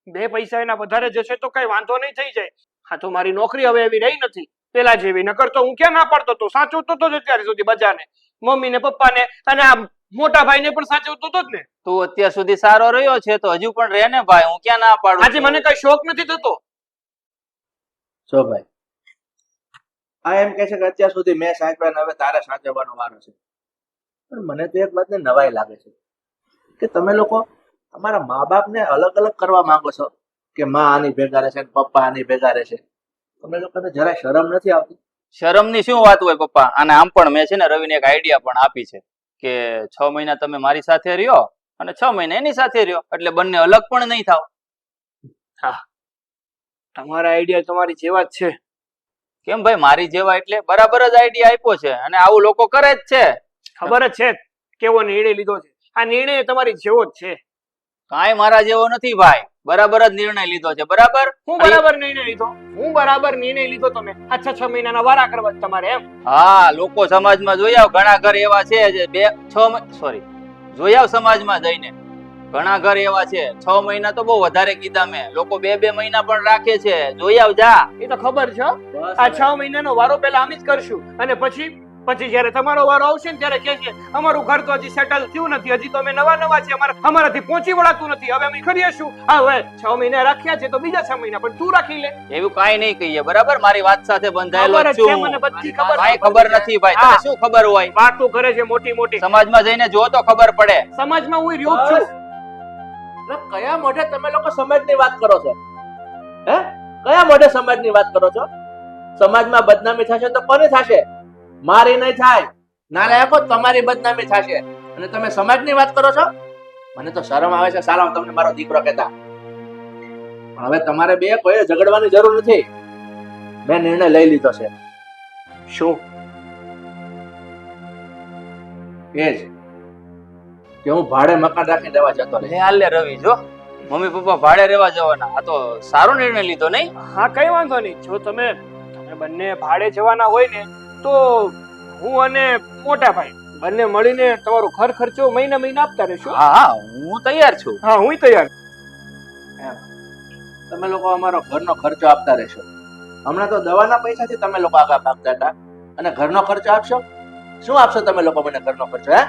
2 પૈસા એના વધારે જશે તો કઈ વાંધો નહીં થઈ જાય. હા, તો મારી નોકરી હવે એવી રહી નથી પેલા જેવી. નકર તો હું ક્યાં ના પાડતો તો, સાચવતો તો જ અત્યાર સુધી બધાને, મમ્મીને પપ્પાને અને આ મોટા ભાઈને પણ સાચવતો તો જ ને. તું અત્યાર સુધી સારો રહ્યો છે તો હજુ પણ રહે ને ભાઈ, હું ક્યાં ના પાડું. આજે મને કઈ શોખ નથી થતો. જો ભાઈ, આ એમ કે છે કે અત્યાર સુધી મેં સાચવ્યા ને હવે તારે સાચવવાનો વારો છે. પણ મને તો એક વાતની નવાઈ લાગે છે કે તમે લોકો તમારા મા બાપને અલગ અલગ કરવા માંગો છો કે માં આની ભેગા રહેશે ને પપ્પા આની ભેગા રહેશે. તમને લોકોને જરાય શરમ નથી આવતી? શરમની શું વાત હોય પપ્પા? અને આમ પણ મેં છે ને રવિને એક આઈડિયા પણ આપી છે કે 6 મહિના તમે મારી સાથે રહ્યો અને 6 મહિના એની સાથે રહ્યો, એટલે બંને અલગ પણ નહીં થાવ. હા, તમારા આઈડિયા તમારી જેવા જ છે. કેમ ભાઈ મારી જેવા? એટલે બરાબર જ આઈડિયા આપ્યો છે અને આવું લોકો કરે જ છે. ખબર જ છે કેવો નિર્ણય લીધો છે. આ નિર્ણય તમારી જેવો જ છે. કાંઈ મારા જેવો નથી ભાઈ, બરાબર જ નિર્ણય લીધો છે. બરાબર? હું બરાબર નિર્ણય લીધો? હું બરાબર નિર્ણય લીધો તમે આ 6 મહિનાના વારા કરવા તમારે એમ? હા, લોકો સમાજમાં જોઈ આવ, ઘણા ઘર એવા છે જે જોઈ આવ સમાજમાં જઈને, ઘણા ઘર એવા છે 6 મહિના તો બહુ વધારે કીધા મેં. લોકો 2 મહિના પણ રાખે છે. જોઈ આવ જા. એ તો ખબર છે. આ 6 મહિનાનો વારો પહેલા અમે જ કરશું અને પછી જયારે તમારો વારો આવશે ને ત્યારે કહેશે અમારું ઘર તો હજી સેટલ થયું નથી, હજી તો અમે નવા છે, અમારાથી પહોંચી વળાતું નથી, હવે અમે કરીએ શું? હવે 6 મહિના રાખ્યા છે તો બીજા 6 મહિના પણ તું રાખી લે. એવું કાંઈ નહીં કહીએ, બરાબર? મારી વાત સાથે બંધાયેલો ખબર જ છું. છે મને, બધી ખબર છે. કાંઈ ખબર નથી ભાઈ, તને શું ખબર હોય? વાતો કરે છે મોટી મોટી. સમાજમાં જઈને જો તો ખબર પડે. સમાજમાં હું રહ્યો જ છું. એટલે કયા મોઢે તમે લોકો સમાજની વાત કરો છો? હે, કયા મોઢે સમાજની વાત કરો છો? સમાજમાં બદનામી થશે તો કોની થશે? મારી નહીં થાય, નાલાયકો તમારી બદનામી થશે. અને તમે સમાજની વાત કરો છો? મને તો શરમ આવે છે સાલા તમને મારો દીકરો કહેતા. પણ હવે તમારે બે કોઈ ઝઘડવાની જરૂર નથી. મેં નિર્ણય લઈ લીધો છે. શું? એ જ કે હું ભાડે મકાન રાખીને રહેવા જતો રહીશ. લે હાલ ને રવિ, જો મમ્મી પપ્પા ભાડે રહેવા જવાના, આ તો સારો નિર્ણય લીધો નહીં? હા, કઈ વાંધો નહીં. જો તમે બંને ભાડે જવાના હોય ને તો હું અને મોટા ભાઈ બંને મળીને તમારો ઘર ખર્ચો મહિને મહિને આપતા રહેશું. હા હા, હું તૈયાર છું. હા, હું તૈયાર. તમે લોકો અમારો ઘરનો ખર્ચો આપતા રહેશો. હમણાં તો દવાના પૈસાથી તમે લોકો આગળ ભાગતા હતા, અને ઘરનો ખર્ચો આપશો? શું આપશો તમે લોકો મને ઘરનો ખર્ચો? હે,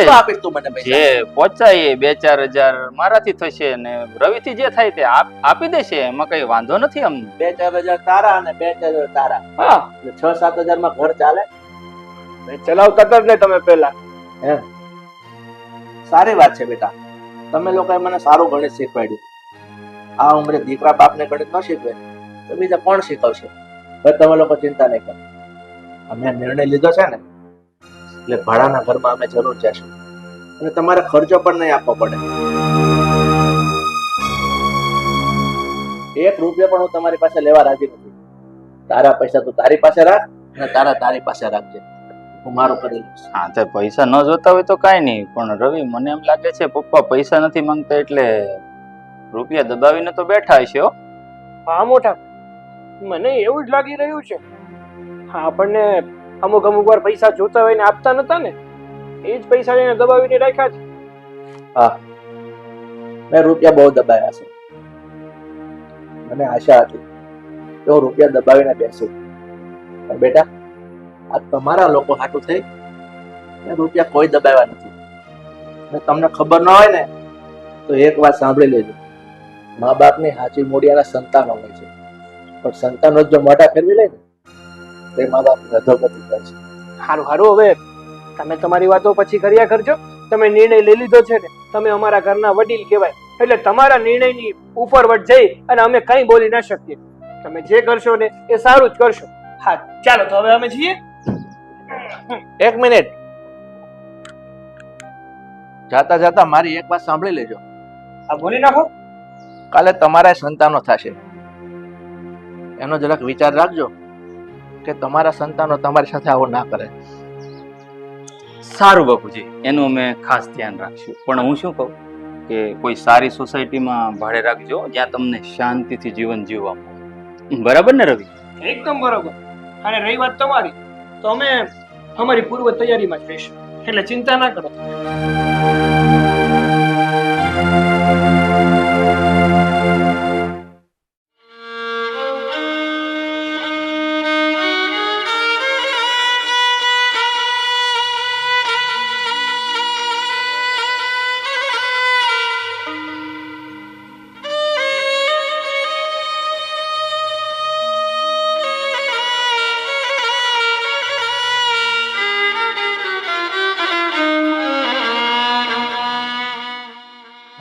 શું આપીશ તું મને પૈસા? જે પહોંચાય 2-4 હજાર મારાથી થશે ને રવિથી જે થાય તે આપી દેશે, એમાં કઈ વાંધો નથી અમને. 2-4 હજાર તારા અને 2-4 હજાર તારા. હા, એટલે 6-7 હજારમાં ઘર ચાલે? ચલાવતા હતા જ ને તમે પહેલા. સારી વાત છે બેટા, તમે લોકોએ મને સારું ગણિત શીખવાડ્યું. આ ઉંમરે દીકરા બાપને ગણિત ન શીખવે તો બીજા કોણ શીખવશે? હવે તમે લોકો ચિંતા નહીં કરો. અમે નિર્ણય લીધો છે ને, એટલે ભાડાના ઘરમાં અમે જરૂર જઈશું, અને તમારે ખર્ચો પણ નહીં આપવો પડે. 1 રૂપિયા પણ હું તમારી પાસે લેવા રાજી નથી. તારા પૈસા તું તારી પાસે રાખ, અને તારી પાસે રાખજે. હું મારું કરી લઈશ. હા, તે પૈસા ન જોતા હોય તો કાંઈ નહીં, પણ રવિ મને એમ લાગે છે પપ્પા પૈસા નથી માંગતા એટલે રૂપિયા દબાવીને તો બેઠા હશે. હો, હા મોટા, મને એવું જ લાગી રહ્યું છે. હા, આપણને અમુક વાર પૈસા જોતા હોય ને આપતા નતા ને, એ જ પૈસા લઈને દબાવીને રાખ્યા છે. હા, મેં રૂપિયા બહુ દબાવ્યા છે. મને આશા હતી કે હું રૂપિયા દબાવીને બેસું, પણ બેટા આ તમારા લોકો હાટું થઈ મેં રૂપિયા કોઈ દબાવ્યા નથી. અને તમને ખબર ન હોય ને તો એક વાત સાંભળી લેજો. મા બાપની હાચી મૂડિયાના સંતાનો હોય છે, પણ સંતાનો જો મોઢા ફેરવી લે ને તો મા બાપ અધોગતિ કરે છે. સારું સારું, હવે તમે તમારી વાતો પછી કર્યા કરજો. તમે નિર્ણય લઈ લીધો છે ને, તમે અમારા ઘરના વડીલ કહેવાય, એટલે તમારા નિર્ણયની ઉપરવટ જઈ અને અમે કંઈ બોલી ના શકીએ. તમે જે કરશો ને એ સારું જ કરશો. હા, ચાલો તો હવે અમે જઈએ. 1 મિનિટ, જાતા જાતા મારી એક વાત સાંભળી લેજો. હા, બોલી નાખો. કાલે તમારા સંતાનો થશે, એનો જરાક વિચાર રાખજો કે તમારા સંતાનો તમારી સાથે આવો ના કરે. સારું બાપુજી, એનું અમે ખાસ ધ્યાન રાખશું. પણ હું શું કહું કે કોઈ સારી સોસાયટીમાં ભાડે રાખજો જ્યાં તમને શાંતિથી જીવન જીવવા મળે. બરાબર ને રવિ? એકદમ બરોબર. અને રહી વાત તમારી, તો અમે અમારી પૂર્વ તૈયારીમાં જ રહીશું, એટલે ચિંતા ના કરો.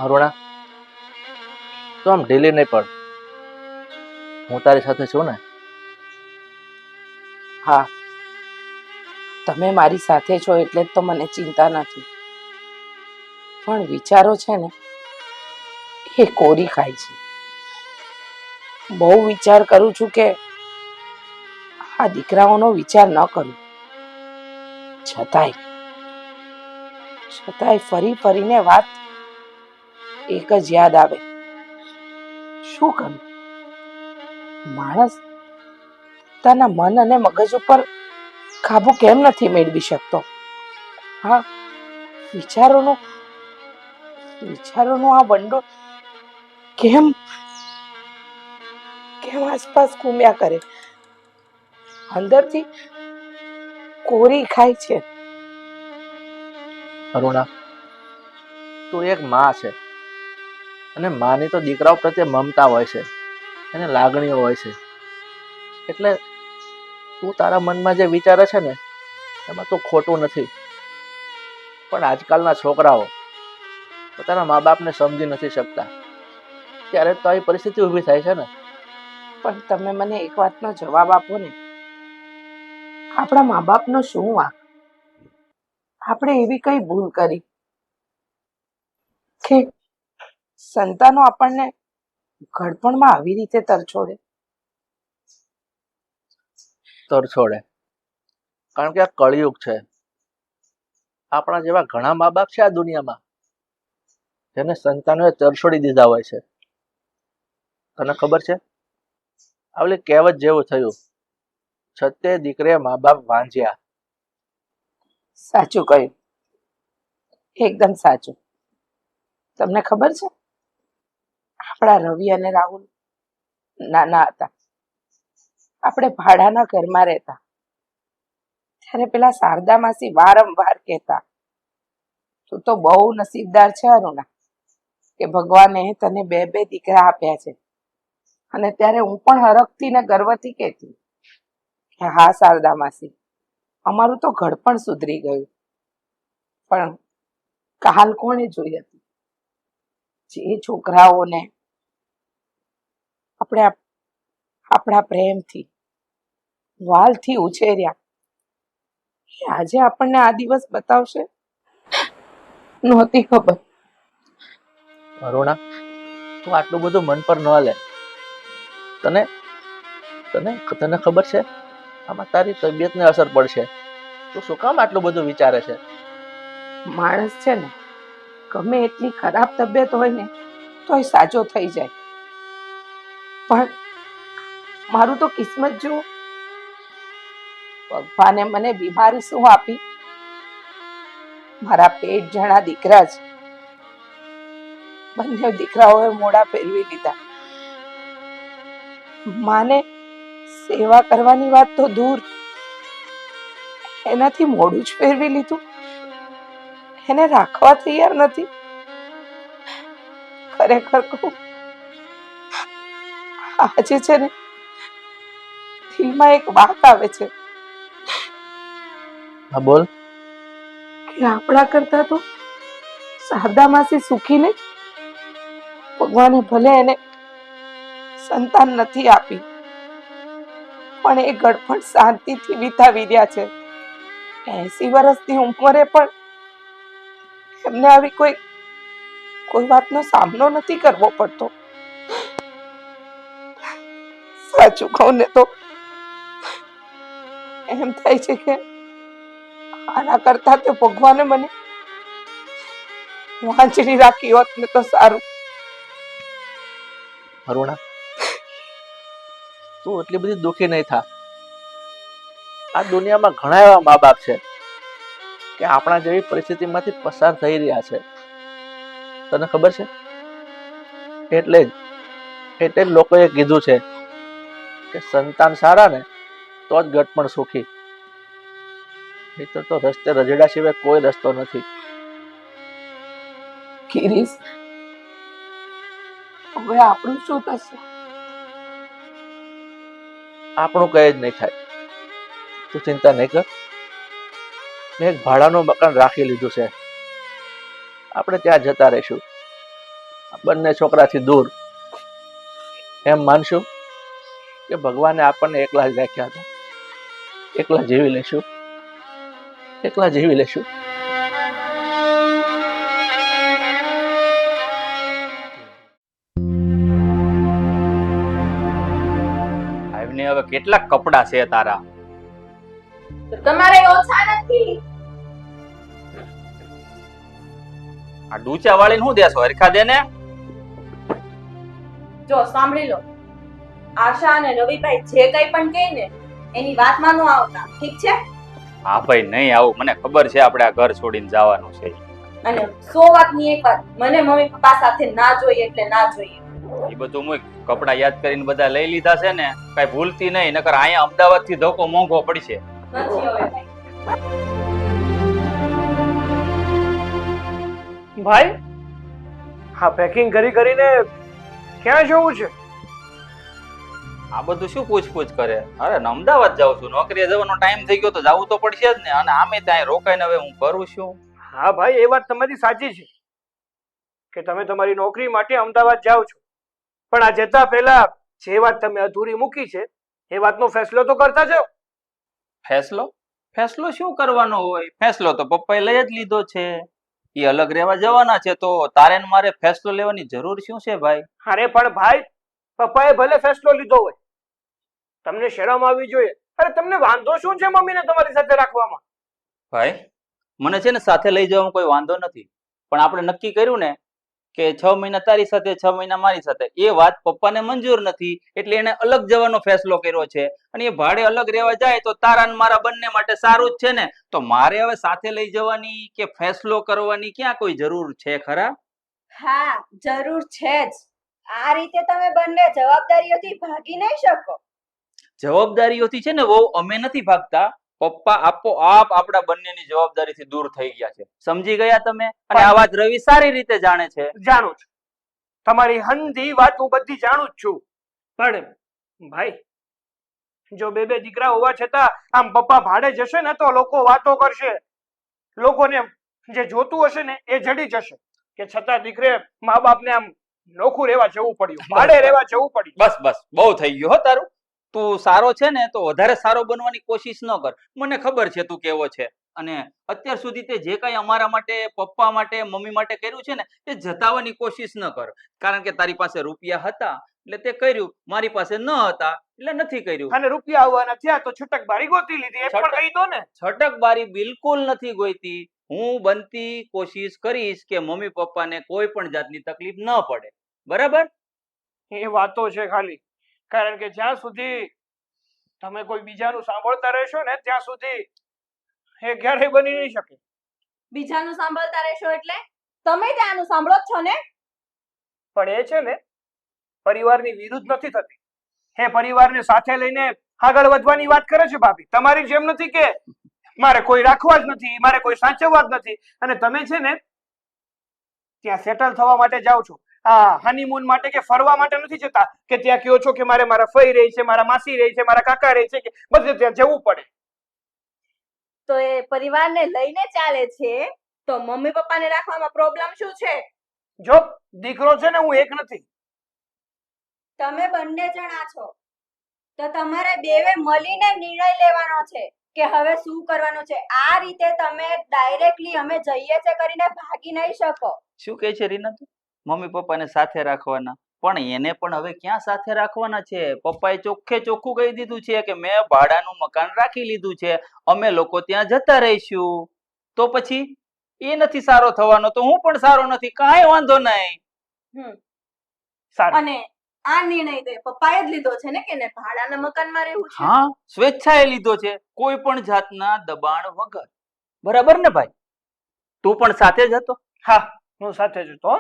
અરુણા, તો આમ ઢીલી નહીં પડ. હું તારી સાથે છું ને. હા, તમે મારી સાથે છો એટલે જ તો મને ચિંતા નથી. પણ વિચારો છે ને એ કોરી ખાય છે. બહુ વિચાર કરું છું કે આ દીકરાઓનો વિચાર ન કરું, છતાંય ફરીને વાત એક જ યાદ આવે. શું કરું? માણસ પોતાના મન અને મગજ ઉપર કાબુ કેમ નથી મેળવી શકતો? હા, વિચારોનો આ વંડો કેમ આસપાસ ઘૂમ્યા કરે? અંદરથી કોરી ખાય છે. અરુણા, તું એક માં છે, અને માની તો દીકરાઓ પ્રત્યે મમતા હોય છે, એને લાગણીઓ હોય છે. એટલે તું તારા મનમાં જે વિચારે છે ને એમાં તો ખોટું નથી. પણ આજકાલના છોકરાઓ પોતાના મા બાપને સમજી નથી શકતા ત્યારે તો આવી પરિસ્થિતિ ઊભી થાય છે ને. પણ તમે મને એક વાતનો જવાબ આપો ને, આપણા મા બાપનો શું વાંક? આપણે એવી કઈ ભૂલ કરી કે સંતાનો આપણને ઘડપણમાં આવી રીતે તરછોડે? તરછોડે કારણ કે આ કળિયુગ છે. આપણા જેવા ઘણા મા બાપ છે આ દુનિયામાં જેને સંતાનોએ તરછોડી દીધા હોય છે. તને ખબર છે આવલી કહેવત જેવું થયું, છતે દીકરે મા બાપ વાંજ્યા. સાચું કહ્યું, એકદમ સાચું. તમને ખબર છે આપણા રવિ અને રાહુલ નાના હતા, આપણે ભાડાના ઘરમાં રહેતા, ત્યારે પેલા શારદા માસી વારંવાર કહેતા, તું તો બહુ નસીબદાર છે અરુણા કે ભગવાને તને બે બે દીકરા આપ્યા છે. અને ત્યારે હું પણ હરખથી ને ગર્વથી કહેતી કે હા શારદા માસી, અમારું તો ઘડપણ સુધરી ગયું. પણ કાલ કોણે જોઈ હતી જે છોકરાઓને આપણે આપણા પ્રેમથી વાલથી ઉછેર્યા એ આજે આપણને આ દિવસ બતાવશે? નહોતી ખબર. અરુણા, તું આટલું બધું મન પર ન લે. તને તને તને ખબર છે આમાં તારી તબિયતને અસર પડશે. તું શું કામ આટલું બધું વિચારે છે? માણસ છે ને ગમે એટલી ખરાબ તબિયત હોય ને તોય સાજો થઈ જાય. પણ મારું તો કિસ્મત જુઓ, ભગવાને મને બીમારી શું આપી? મારા પેટ જણા દીકરા છે. બંને દીકરાઓએ મોઢા ફેરવી લીધા. માને સેવા કરવાની વાત તો દૂર, એનાથી મોઢું જ ફેરવી લીધું. એને રાખવા તૈયાર નથી. ખરેખર કહું, આજે છે ને દિલમાં એક વાત આવે છે હા બોલ. કે આપણા કરતા તો શારદા માસી સુખી નહીં. ભગવાને ભલે એને સંતાન નથી આપી પણ એ ગડપણ શાંતિથી વિતાવી રહ્યા છે. 80 વર્ષની ઉંમરે પણ એમને આવી કોઈ વાતનો સામનો નથી કરવો પડતો. સાચું કહું ને તો એમ થાય છે કે આના કરતા તો ભગવાને મને વાંચડી રાખી હોત ને તો સારું. અરુણા, તું એટલી બધી દુઃખી નહીં થા. આ દુનિયામાં ઘણા એવા મા બાપ છે કે આપણા જેવી પરિસ્થિતિમાંથી પસાર થઈ રહ્યા છે. તને ખબર છે? એટલે જ લોકોએ કીધું છે કે સંતાન સારા ને તો જ ગટપણ સુખી. નહીંતર તો રસ્તે રજડા સિવાય કોઈ રસ્તો નથી. ગિરીશ, હવે આપણું શું થશે? આપણું કઈ જ નહીં થાય. તું ચિંતા નહીં કર. મેં એક ભાડાનું મકાન રાખી લીધું છે. આપણે ત્યાં જતા રહીશું, બંને છોકરાથી દૂર. એમ માનશું કે ભગવાને આપણને એકલા જ રાખ્યા હતા. એકલા જીવી લેશું, એકલા જીવી લેશું. આવીને હવે કેટલા કપડા છે તારા? તો તમારે ઓછા નથી. આ ડૂચા વાળીને શું દેશો? હરખા દે ને. જો સાંભળી લો, આશા અને રવિભાઈ જે કઈ પણ કહે ને એની વાતમાં ન આવતા, ઠીક છે? હા ભાઈ, નહીં આવું. મને ખબર છે આપણે આ ઘર છોડીને જવાનું છે. અને 100 વાતની એક વાત, મને મમ્મી પપ્પા સાથે ના જોઈએ એટલે ના જોઈએ. એ બધું મૂક. કપડા યાદ કરીને બધા લઈ લીધા છે ને, કઈ ભૂલતી નહીં, નકર અહીંયા અમદાવાદ થી ધોકો મોંઘો પડશે. નથી હવે ભાઈ. ભાઈ, હા પેકિંગ કરીને ક્યાં જવું છે? આ બધું શું પૂછપૂછ કરે? અરે અમદાવાદ જાઉં છું, નોકરીએ જવાનો ટાઈમ થઈ ગયો તો જવું તો પડશે જ ને. અને આમે ત્યાં રોકાઈને હવે હું કરું છું. હા ભાઈ, એ વાત તમારી સાચી છે, કે તમે તમારી નોકરી માટે અમદાવાદ જાઓ છો, પણ આ જતા પહેલા જે વાત તમે અધૂરી મૂકી છે એ વાતનો ફેસલો તો કરતા જાઓ. ફેસલો ફેસલો શું કરવાનો હોય? ફેસલો તો પપ્પાએ લઈ જ લીધો છે. એ અલગ રહેવા જવાના છે તો તારે ને મારે ફેસલો લેવાની જરૂર શું છે ભાઈ? અરે પણ ભાઈ, પપ્પાએ ભલે ફેસલો લીધો હોય, તમને શરમ આવી જોઈએ. અરે તમને વાંધો શું છે મમ્મીને તમારી સાથે રાખવામાં? ભાઈ મને છે ને સાથે લઈ જવામાં કોઈ વાંધો નથી, પણ આપણે નક્કી કર્યું ને કે 6 મહિના તારી સાથે 6 મહિના મારી સાથે. એ વાત પપ્પાને મંજૂર નથી એટલે એને અલગ જવાનો ફેસલો કર્યો છે. અને એ ભાડે અલગ રહેવા જાય તો તારા ને મારા બંને માટે સારું જ છે ને. તો મારે હવે સાથે લઈ જવાની કે ફેસલો કરવાની ક્યાં કોઈ જરૂર છે ખરા? હા, જરૂર છે જ. આ રીતે તમે બંને જવાબદારીઓથી ભાગી નહીં શકો. જવાબદારીઓથી છે ને વહુ અમે નથી ભાગતા. પપ્પા આપોઆપ આપણા બંનેની જવાબદારીથી દૂર થઈ ગયા છે. સમજી ગયા તમે? અને આ વાત રવિ સારી રીતે જાણે છે. જાણું છું, તમારી હંધી વાત હું બધી જાણું જ છું. પણ ભાઈ, જો બે બે દીકરા હોવા છતાં આમ પપ્પા ભાડે જશે ને તો લોકો વાતો કરશે. લોકોને જે જોતું હશે ને એ જડી જશે કે છતાં દીકરે મા બાપને આમ નોખું રહેવા જવું પડ્યું, ભાડે રહેવા જવું પડ્યું. બસ બસ બહુ થઈ ગયું હો તારું. તું સારો છે ને તો વધારે સારો બનવાની કોશિશ ન કર. મને ખબર છે તું કેવો છે. અને અત્યાર સુધી તે જે કઈ અમારા માટે, પપ્પા માટે, મમ્મી માટે કર્યું છે ને તે જતાવવાની કોશિશ ન કર. કારણ કે તારી પાસે રૂપિયા હતા એટલે તે કર્યું, મારી પાસે ન હતા એટલે નથી કર્યું. અને રૂપિયા આવવાના થયા તો છૂટક બારી ગોતી લીધી, એ પણ કહી દો ને. છટકબારી બિલકુલ નથી ગોઈતી. હું બનતી કોશિશ કરીશ કે મમ્મી પપ્પાને કોઈ પણ જાતની તકલીફ ન પડે. બરાબર? એ વાતો છે ખાલી. કારણ કે જ્યાં સુધી તમે કોઈ બીજાનું સાંભળતા રહેશો ને ત્યાં સુધી એ ક્યારેય બની નહીં શકે. બીજાનું સાંભળતા રહેશો એટલે તમે ત્યાંનું સાંભળો જ છો ને. પણ એ છે ને પરિવારની વિરુદ્ધ નથી થતી. એ પરિવારને સાથે લઈને આગળ વધવાની વાત કરે છે ભાભી. તમારી જેમ નથી કે મારે કોઈ રાખવા જ નથી, મારે કોઈ સાચવવા જ નથી. અને તમે છે ને ત્યાં સેટલ થવા માટે જાઓ છો. આ હનીમૂન માટે કે ફરવા માટે નથી જતા કે ત્યાં કહો છો કે મારે મારા ફઈ રહી છે, મારા માસી રહી છે, મારા કાકા રહી છે, કે બધે ત્યાં જવું પડે. તો એ પરિવારને લઈને ચાલે છે તો મમ્મી પપ્પાને રાખવામાં પ્રોબ્લેમ શું છે? જો દીકરો છે ને હું એક નથી. તમે બંને જણા છો તો તમારે બેવે મળીને નિર્ણય લેવાનો છે કે હવે શું કરવાનું છે. આ રીતે તમે ડાયરેક્ટલી અમે જઈએ છે કરીને ભાગી નહીં શકો. શું કહે છે રીના તું? મમ્મી પપ્પાને સાથે રાખવાના? પણ એને પણ હવે ક્યાં સાથે રાખવાના છે? પપ્પાએ ચોખ્ખે ચોખ્ખું કહી દીધું છે કે મેં ભાડાનું મકાન રાખી લીધું છે, અમે લોકો ત્યાં જતા રહીશું. તો પછી એ નથી સારો થવાનો તો હું પણ સારો નથી. કાંઈ વાંધો નહીં. સારું. અને આ નિર્ણય તો પપ્પાએ જ લીધો છે ને કે ને ભાડાના મકાનમાં રહેવું છે. હા, સ્વેચ્છાએ લીધો છે, કોઈ પણ જાતના દબાણ વગર. બરાબર ને ભાઈ? તું પણ સાથે જ હતો? હા, હું સાથે જ હતો.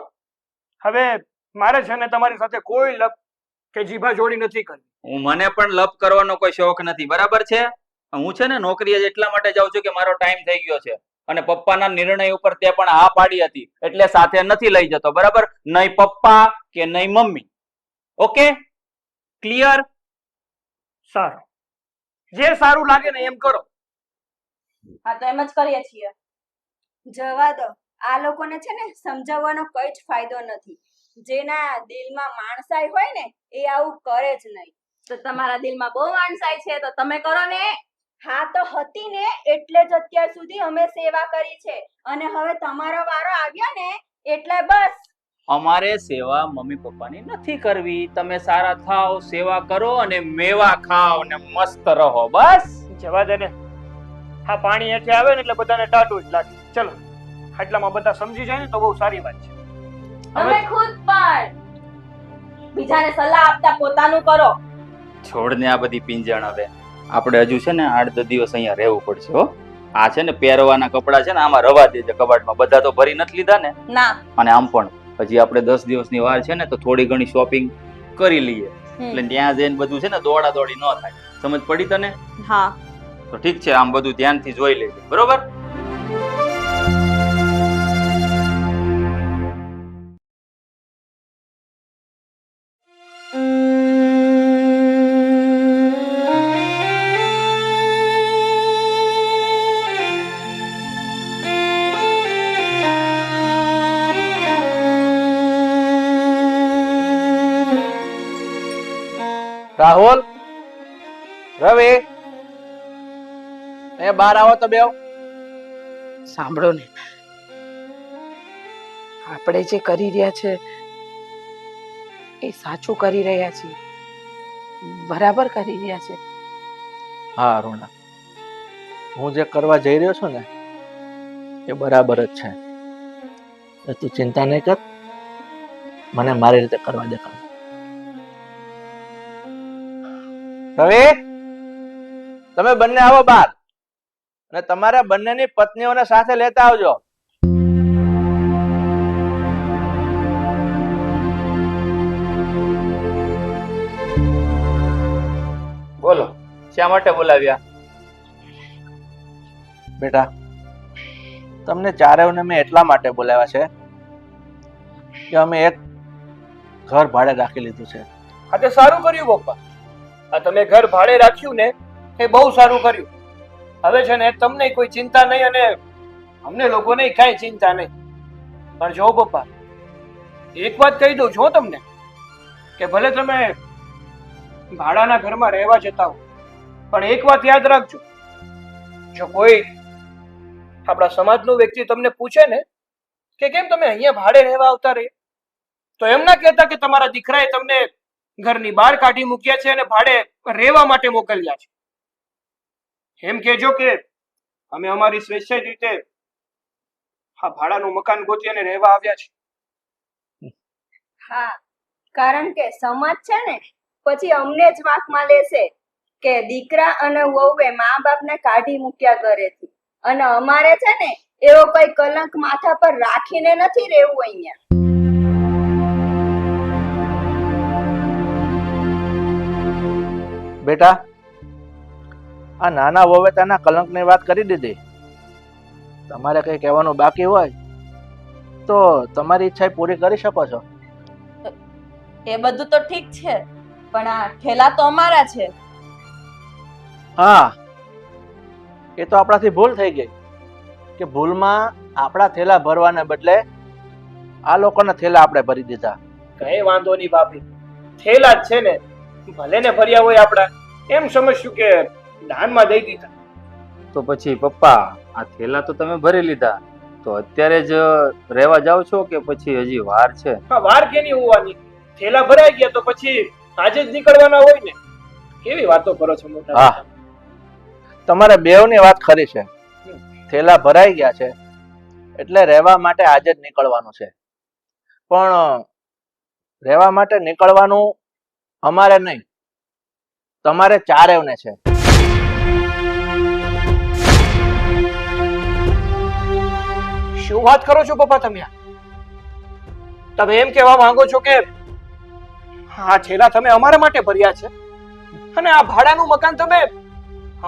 હવે મારે છે ને તમારી સાથે કોઈ લપ કે જીભા જોડી નથી કરવી. મને પણ લપ કરવાનો કોઈ શોખ નથી. બરાબર છે? હું છે ને નોકરીએ એટલા માટે જાઉં છું કે મારો ટાઈમ થઈ ગયો છે અને પપ્પાના નિર્ણય ઉપર તે પણ હા પાડી હતી એટલે સાથે નથી લઈ જતો. બરાબર? નહીં પપ્પા કે નહીં મમ્મી. ઓકે? ક્લિયર? સારું, જે સારું લાગે ને એમ કરો. હા, તો એમ જ કરીએ છીએ. જવા દો. આ લોકોને છે ને સમજાવવાનો કોઈ જ ફાયદો નથી. જેના દિલમાં માણસાઈ હોય ને એ આવું કરે જ નહીં. તો તમારા દિલમાં બહુ માણસાઈ છે તો તમે કરો ને. હા તો હતી ને એટલે જ અત્યાર સુધી અમે સેવા કરી છે અને હવે તમારો વારો આવ્યો ને એટલે બસ. અમારે સેવા મમ્મી પપ્પાની નથી કરવી. તમે સારા થાવ, સેવા કરો અને મેવા ખાઓ ને મસ્ત રહો. બસ જવા દે ને. હા, પાણી હેઠે આવે ને એટલે બધાને ટાટું જ લાગે. ચલો, આટલામાં બધા સમજી જાય ને તો બહુ સારી વાત છે. તમે ખુદ પણ બીજાને સલાહ આપતા પોતાનું કરો. છોડ ને આ બધી પીંજણ. હવે આપણે હજુ છે ને 8-10 દિવસ અહીંયા રહેવું પડશે હો. આ છે ને પહેરવાના કપડા છે ને આમાં રવા દેજે કબાટમાં. બધા તો ભરી નથી લીધા ને. ના. અને આમ પણ હજી આપણે 10 દિવસની વાર છે ને તો થોડી ઘણી શોપિંગ કરી લઈએ. એટલે ત્યાં જઈને બધું છે ને દોડા દોડી ન થાય. સમજ પડી તને? હા. તો ઠીક છે, આમ બધું ધ્યાનથી જોઈ લેજે. બરોબર? રાહુલ, રવિ, એ બહાર આવો તો બેવ. સાંભળો ને, આપણે જે કરી રહ્યા છે એ સાચું કરી રહ્યા છીએ, બરાબર કરી રહ્યા છે. હા અરુણા, હું જે કરવા જઈ રહ્યો છું ને એ બરાબર જ છે. એટલે તું ચિંતા નહીં કર, મને મારી રીતે કરવા દે કામ. રવિ, તમે બંને આવો બહાર, અને તમારા બંનેની પત્નીઓને સાથે લેતા આવજો. બોલો, શા માટે બોલાવ્યા? બેટા, તમને ચારેયને મેં એટલા માટે બોલાવ્યા છે કે અમે એક ઘર ભાડે રાખી લીધું છે. આ તે સારું કર્યું પપ્પા. આ તમે ઘર ભાડે રાખ્યું ને એ બહુ સારું કર્યું. હવે છે ને તમને કોઈ ચિંતા નહીં અને અમને લોકોને કાંઈ ચિંતા નહીં. પણ જો પપ્પા, એક વાત કહી દઉં છું તમને, કે ભલે તમે ભાડાના ઘરમાં રહેવા જતા હો, પણ એક વાત યાદ રાખજો, જો કોઈ આપણા સમાજનો વ્યક્તિ તમને પૂછે ને કે કેમ તમે અહીંયા ભાડે રહેવા આવતા રહે, તો એમ ના કહેતા કે તમારા દીકરાએ તમને ઘરની બહાર કાઢી મૂક્યા છે અને ભાડે રહેવા માટે મોકલ્યા છે. એમ કહેજો કે અમે અમારી સ્વેચ્છાય રીતે આ ભાડાનું મકાન ગોતી અને રહેવા આવ્યા છે. હા, કારણ કે સમાજ છે ને પછી અમને જ વાંકમાં લેશે કે દીકરા અને વહુએ મા બાપને કાઢી મૂક્યા ઘરેથી, અને અમારે છે ને એવો કોઈ કલંક માથા પર રાખીને નથી રહેવું અહીંયા. બેટા, આ નાના વહુએ તેના કલંકની વાત કરી દીધી. તમારે કઈ કહેવાનું બાકી હોય તો તમારી ઈચ્છા પૂરી કરી શકો છો. એ બધું તો ઠીક છે, પણ આ ઠેલા તો અમારા છે. હા, એ તો આપણાથી ભૂલ થઈ ગઈ કે ભૂલમાં આપણા થેલા ભરવાને બદલે આ લોકોના થેલા આપણે ભરી દીધા. કઈ વાંધો નહીં ભાભી, થેલા જ છે ને, ભલે ને ભર્યા હોય આપડા, એમ સમજશું કે દાનમાં દઈ દીધા. તો પછી પપ્પા, આ થેલા તો તમે ભરી લીધા, તો અત્યારે જ રહેવા જાવ છો કે પછી હજી વાર છે? હા, વાર કેની હોવાની, થેલા ભરાઈ ગયા તો પછી આજે જ નીકળવાના હોય ને. કેવી વાતો કરો છો મોટા. હા, તમારે બેવની વાત ખરી છે. થેલા ભરાઈ ગયા છે એટલે રહેવા માટે આજે જ નીકળવાનું છે. પણ રહેવા માટે નીકળવાનું અમારે નહીં, તમારે ચારેવને છે. શું વાત કરો છો પપ્પા તમે? તમે એમ કહેવા માંગો છો કે આ થેલા તમે અમારા માટે ભર્યા છે અને આ ભાડાનું મકાન તમે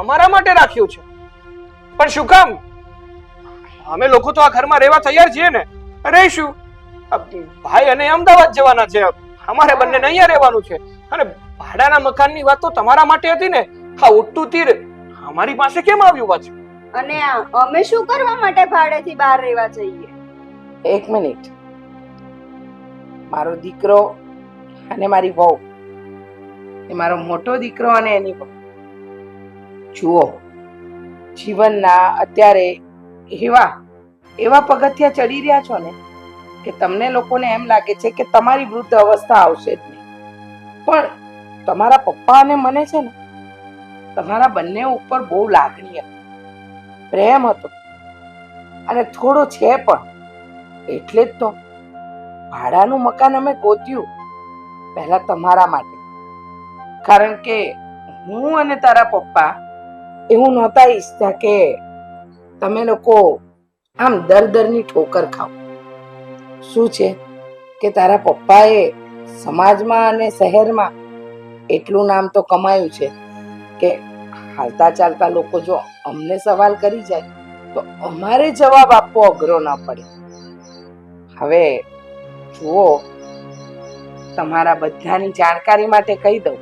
અમારા માટે રાખ્યું છે? પણ શું કામ? અમે લોકો તો આ ઘરમાં રહેવા તૈયાર છીએ ને, રહીશું. ભાઈ અને અમદાવાદ જવાના છે, અમારે બંને અહીંયા રહેવાનું છે. અને ભાડાના મકાનની વાત તો તમારા માટે હતી ને, આ ઉડતું તીર અમારી પાસે કેમ આવ્યું પાછું? અને અમે શું કરવા માટે ભાડેથી બહાર રહેવા જઈએ? એક મિનિટ, મારો દીકરો અને મારી વહુ, એ મારો મોટો દીકરો અને એની વહુ, જુઓ, જીવનના અત્યારે એવા પગથિયા ચડી રહ્યા છો ને કે તમને લોકોને એમ લાગે છે કે તમારી વૃદ્ધ અવસ્થા આવશે જ નહીં. પણ તમારા પપ્પા અને મને છે ને તમારા બંને ઉપર બહુ લાગણી હતી, પ્રેમ હતો, અને થોડો છે પણ. એટલે જ તો ભાડાનું મકાન અમે ગોત્યું પહેલા તમારા માટે, કારણ કે હું અને તારા પપ્પા એવું નહોતા ઈચ્છતા કે તમે લોકો આમ દરની ઠોકર ખાઓ. શું છે કે તારા પપ્પાએ સમાજમાં અને શહેરમાં એટલું નામ તો કમાયું છે કે હાલતા ચાલતા લોકો જો અમને સવાલ કરી જાય તો અમારે જવાબ આપવો અઘરો ના પડે. હવે જુઓ, તમારા બધાની જાણકારી માટે કહી દઉં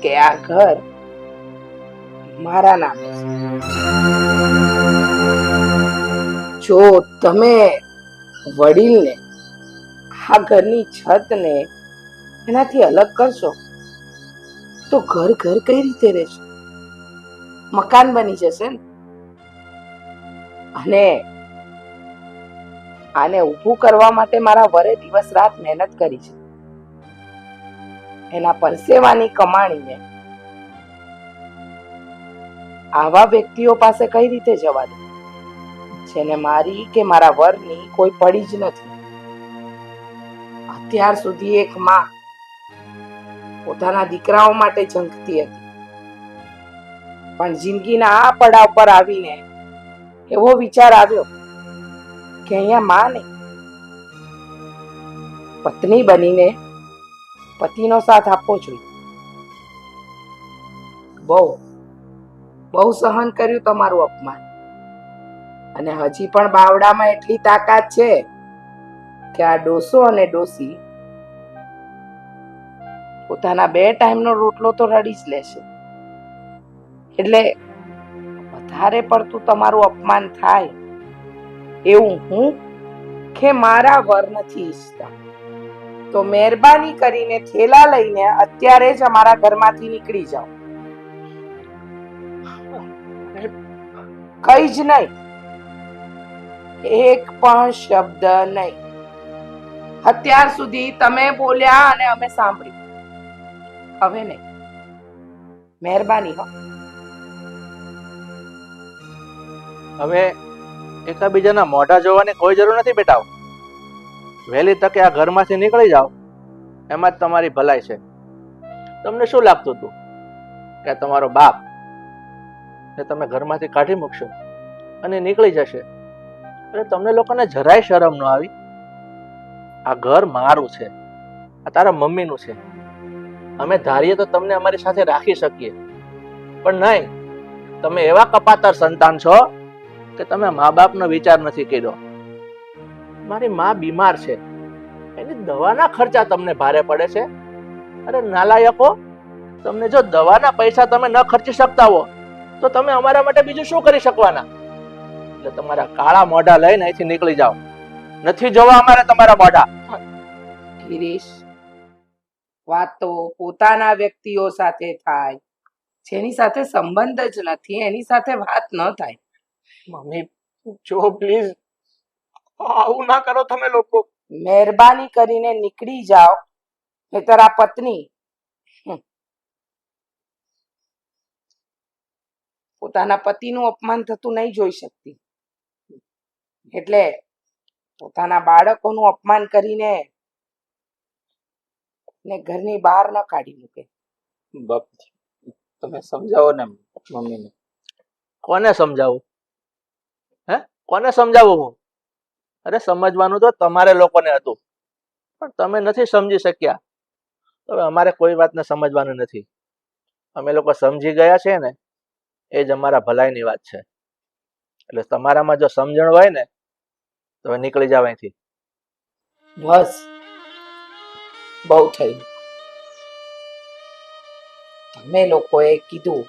કે આ ઘર મારા નામે છે. જો તમે વડીલને આ ઘરની છતને એનાથી અલગ કરશો તો ઘર ઘર કઈ રીતે રહેશે? મકાન બની જશે ને. અને આને ઊભું કરવા માટે મારા વરે દિવસ રાત મહેનત કરી છે. એના પરસેવાની કમાણીને આવા વ્યક્તિઓ પાસે કઈ રીતે જવા દે, જેને મારી કે મારા વરની કોઈ પડી જ નથી. અત્યાર સુધી એક માં પોતાના દીકરાઓ માટે ઝંખતી હતી, પણ જિંદગીના આ પડાવ પર આવીને એવો વિચાર આવ્યો કે અહીંયા માં નહીં, પત્ની બનીને પતિનો સાથ આપવો જોઈએ. બહુ બહુ સહન કર્યું તમારું અપમાન, અને હજી પણ બાવડામાં એટલી તાકાત છે કે આ ડોસો અને ડોસી પોતાના 2 ટાઈમનો રોટલો તો રડી જ લેશે. એટલે વધારે પડતું તમારું અપમાન થાય એવું હું કે મારા વર નથી ઈચ્છતા, તો મહેરબાની કરીને થેલા લઈને અત્યારે જ અમારા ઘરમાંથી નીકળી જાઓ. કઈ જ નહીં, એક પણ શબ્દ નહીં. અત્યાર સુધી તમે બોલ્યા અને અમે સાંભળ્યું, હવે નહીં. મહેરબાની હો. હવે એકબીજાના મોઢા જોવાની કોઈ જરૂર નથી બેટા. વહેલી તકે આ ઘરમાંથી નીકળી જાઓ, એમાં જ તમારી ભલાઈ છે. તમને શું લાગતું હતું કે તમારો બાપ ને તમે ઘરમાંથી કાઢી મૂકશો અને નીકળી જશે? એટલે તમને લોકોને જરાય શરમ ન આવી? આ ઘર મારું છે, આ તારા મમ્મીનું છે. અમે ધારીએ તો તમને અમારી સાથે રાખી શકીએ, પણ નહીં. તમે એવા કપાતર સંતાન છો કે તમે મા બાપનો વિચાર નથી કર્યો. મારી માં બીમાર છે, એની દવાના ખર્ચા તમને ભારે પડે છે. અરે નાલાયકો, તમને જો દવાના પૈસા તમે ન ખર્ચી શકતા હો તો તમે અમારા માટે બીજું શું કરી શકવાના? એટલે તમારા કાળા મોઢા લઈને અહીંથી નીકળી જાઓ. નથી જોવા અમારે તમારા મોઢા. ગિરીશ, વાત તો પોતાના વ્યક્તિઓ સાથે થાય, જેની સાથે સંબંધ જ નથી એની સાથે વાત ન થાય. મમ્મી જો પ્લીઝ આવું ના કરો તમે લોકો. મહેરબાની કરીને નીકળી જાઓ, નહીતર આ પત્ની પોતાના પતિનું અપમાન થતું નહીં જોઈ શકતી, એટલે પોતાના બાળકોનું અપમાન કરીને ને ઘરની બહાર ન કાઢી મૂકે. તમે સમજાવો ને મમ્મીને. કોને સમજાવું? કોને સમજાવું હું? અરે સમજવાનું તો તમારે લોકોને હતું, પણ તમે નથી સમજી શક્યા. હવે અમારે કોઈ વાતને સમજવાનું નથી. અમે લોકો સમજી ગયા છે ને, એ જ અમારા ભલાઈની વાત છે. એટલે તમારામાં જો સમજણ હોય ને તો નીકળી જાવ અહીંથી. બસ, બહુ થયું. તમે લોકોએ કીધું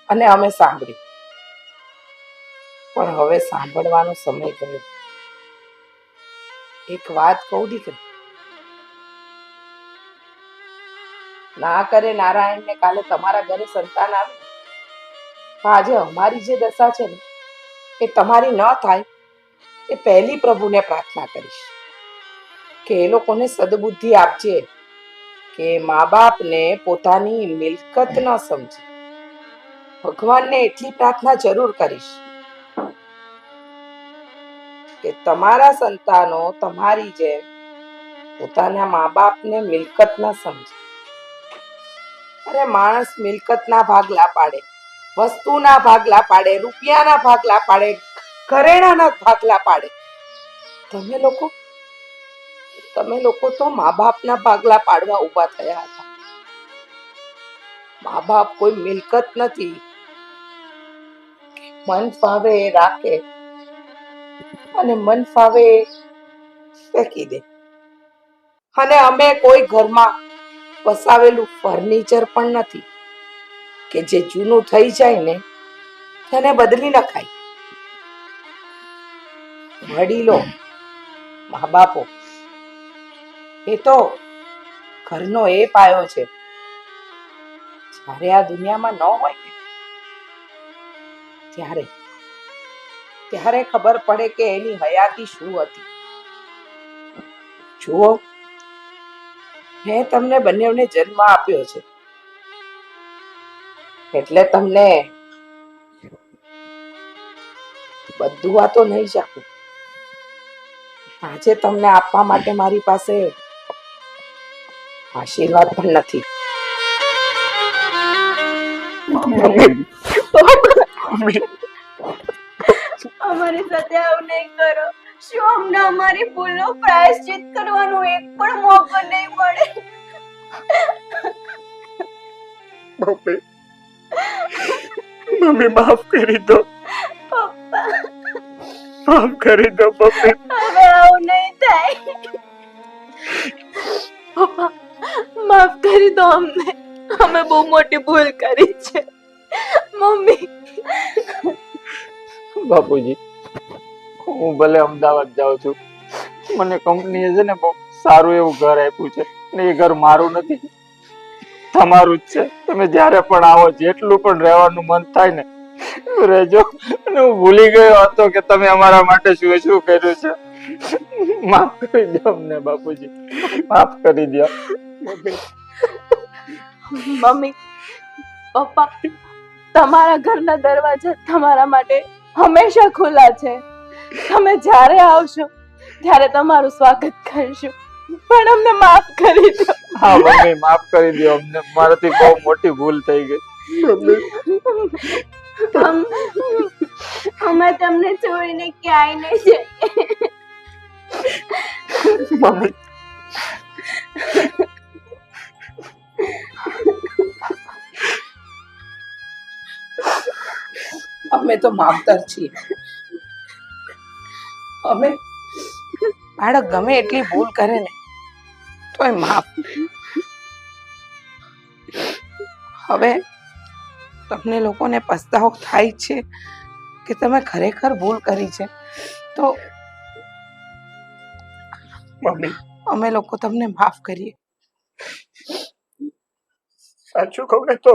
અને અમે સાંભળ્યું, પણ હવે સાંભળવાનો સમય ગયો. એક વાત કહું દીકરી, ના કરે નારાયણ ને કાલે તમારા ઘરે સંતાન આવે, આજે અમારી જે દશા છે ને એ તમારી ન થાય એ પહેલી પ્રભુને પ્રાર્થના કરીશ કે એ લોકોને સદબુદ્ધિ આપજે કે મા બાપને પોતાની મિલકત ન સમજે. ભગવાનને એટલી પ્રાર્થના જરૂર કરીશ કે તમારા સંતાનો તમારી જેમ પોતાના મા બાપને મિલકત ન સમજે. અરે માણસ મિલકતના ભાગલા પાડે, વસ્તુના ભાગલા પાડે, રૂપિયાના ભાગલા પાડે, ઘરેણાના ભાગલા પાડે. તમે લોકો તો મા બાપના ભાગલા પાડવા ઊભા થયા હતા. મા બાપ કોઈ મિલકત નથી મન ફાવે એ રાખે અને મન ફાવે એ ફેંકી દે. અને અમે કોઈ ઘરમાં વસાવેલું ફર્નિચર પણ નથી કે જે જૂનું થઈ જાય ને તેને બદલી નખાય. વડીલો, મા બાપો એ તો ઘરનો એ પાયો છે જ્યારે આ દુનિયામાં ન હોય ને ત્યારે ત્યારે ખબર પડે કે એની હયાતી શું હતી. જુઓ, મેં તમને બંનેને જન્મ આપ્યો છે એટલે તમને બધું આ તો નહીં શકું. આજે તમને આપવા માટે મારી પાસે આશીર્વાદ પણ નથી. અમારી સાથે આવું નહીં કરો. શું અમને અમારી ભૂલનો પ્રાયશ્ચિત કરવાનો એક પણ મોકો નહીં મળે? મમ્મી મમ્મી માફ કરી દો, પપ્પા, માફ કરી દો મમ્મી. હવે આવું નહીં થાય. પપ્પા માફ કરી દો અમને, અમે બહુ મોટી ભૂલ કરી છે. મમ્મી બાપુજી, હું ભલે અમદાવાદ જાઉં છું, મને કંપનીએ છે ને બહુ સારું એવું ઘર આપ્યું છે ને એ ઘર મારું નથી, તમારું જ છે. તમે જ્યારે પણ આવો, જેટલું પણ રહેવાનું મન થાય ને રહેજો. અને હું ભૂલી ગયો હતો કે તમે અમારા માટે શું શું કર્યું છે. માફ કરી દો અમને બાપુજી, માફ કરી દો. મમ્મી પપ્પા, તમારા ઘરના દરવાજા તમારા માટે હંમેશા ખુલ્લા છે. તમે જ્યારે આવશો ત્યારે તમારું સ્વાગત કરશું. પણ અમને માફ કરી દો. હા મમ્મી, માફ કરી દો અમને, મારાથી બહુ મોટી ભૂલ થઈ ગઈ. અમે તમને છોડીને ક્યાંય નહીં જઈએ. મમ્મી અમે તો માવતર છીએ. અમે બાળક ગમે એટલી ભૂલ કરે ને તોય માફ. હવે તમને લોકોને પસ્તાવો થાય છે કે તમે ખરેખર ભૂલ કરી છે તો મમ્મી અમે લોકો તમને માફ કરીએ. સાચું કહું ને તો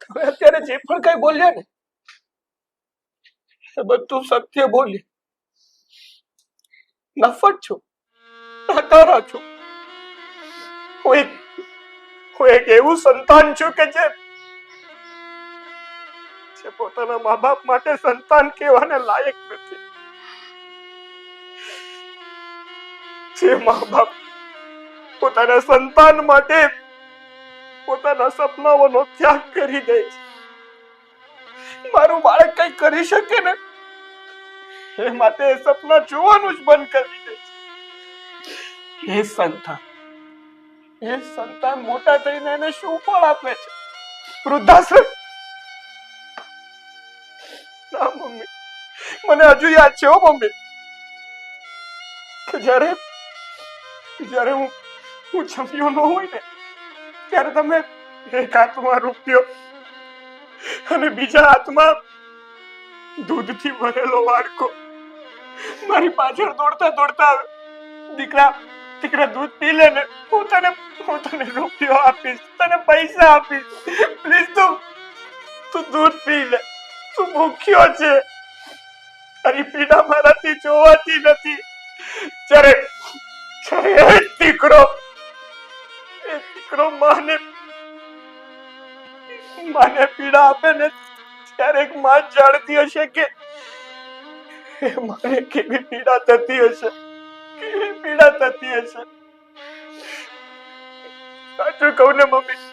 તમે અત્યારે જે પણ કઈ બોલ્યા ને એ બધું સત્ય બોલ્યા. નફટ છું, નકારા છું. હું એક એવું સંતાન છું કે જે પોતાના મા બાપ માટે સંતાન કહેવાને લાયક નથી. જે મા બાપ પોતાના સંતાન માટે પોતાના સપનાઓનો ત્યાગ કરી દે છે, મારું બાળક કઈ કરી શકે ને એ માટે એ સપના જોવાનું જ બંધ કરી દે છે. એ સંતાન મોટા થઈને એને શું ફળ આપે છે? વૃદ્ધાશ્રમ? ના મમ્મી, મને હજુ યાદ છે હો મમ્મી કે જ્યારે હું જમ્યો ન હોય ને ત્યારે તમે એક હાથમાં રૂપિયો અને બીજા હાથમાં દૂધથી ભરેલો વાડકો મારી પાછળ દોડતા દોડતા આવે. દીકરા દૂધ પી લે ને, હું તને રૂપિયો આપીશ, તને પૈસા આપીશ, પ્લીઝ તું દૂધ પી લે, તું ભૂખ્યો છે. તારી પીડા મારાથી જોવાતી નથી. જ્યારે એ દીકરો માને પીડા આપે ને ત્યારે એક માં જાણતી હશે કે મારે કેવી પીડા થતી હશે. સાચું કહું ને મમ્મી,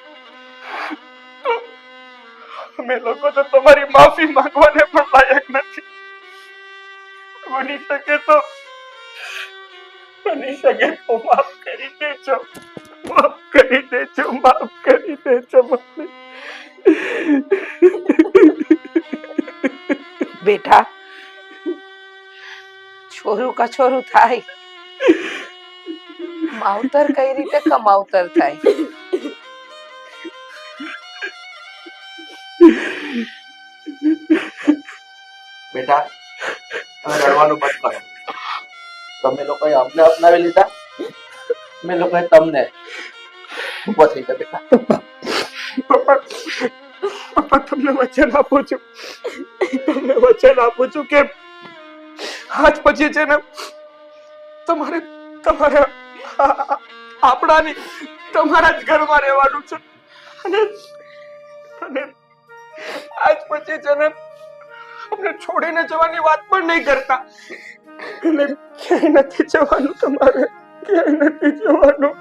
અમે લોકો તો તમારી માફી માંગવાને પણ લાયક નથી. બની શકે તો માફ કરી દેજો, મમ્મી. બેટા, છોરું કછોરું થાય, માવતર કઈ રીતે કમાવતર થાય? બેટા, તમે રડવાનું બંધ કરો. તમે લોકોએ અમને અપનાવી લીધા, અમે લોકોએ તમને. ઉભો થઈ જા બેટા. પપ્પા પપ્પા તમને વચન આપું છું કે આજ પછી છે ને તમારે તમારે આપણાની તમારા જ ઘરમાં રહેવાનું છે અને અને આજ પછી છે ને અમને છોડીને જવાની વાત પણ નહીં કરતા એટલે ક્યાંય નથી જવાનું તમારે ક્યાંય નથી જવાનું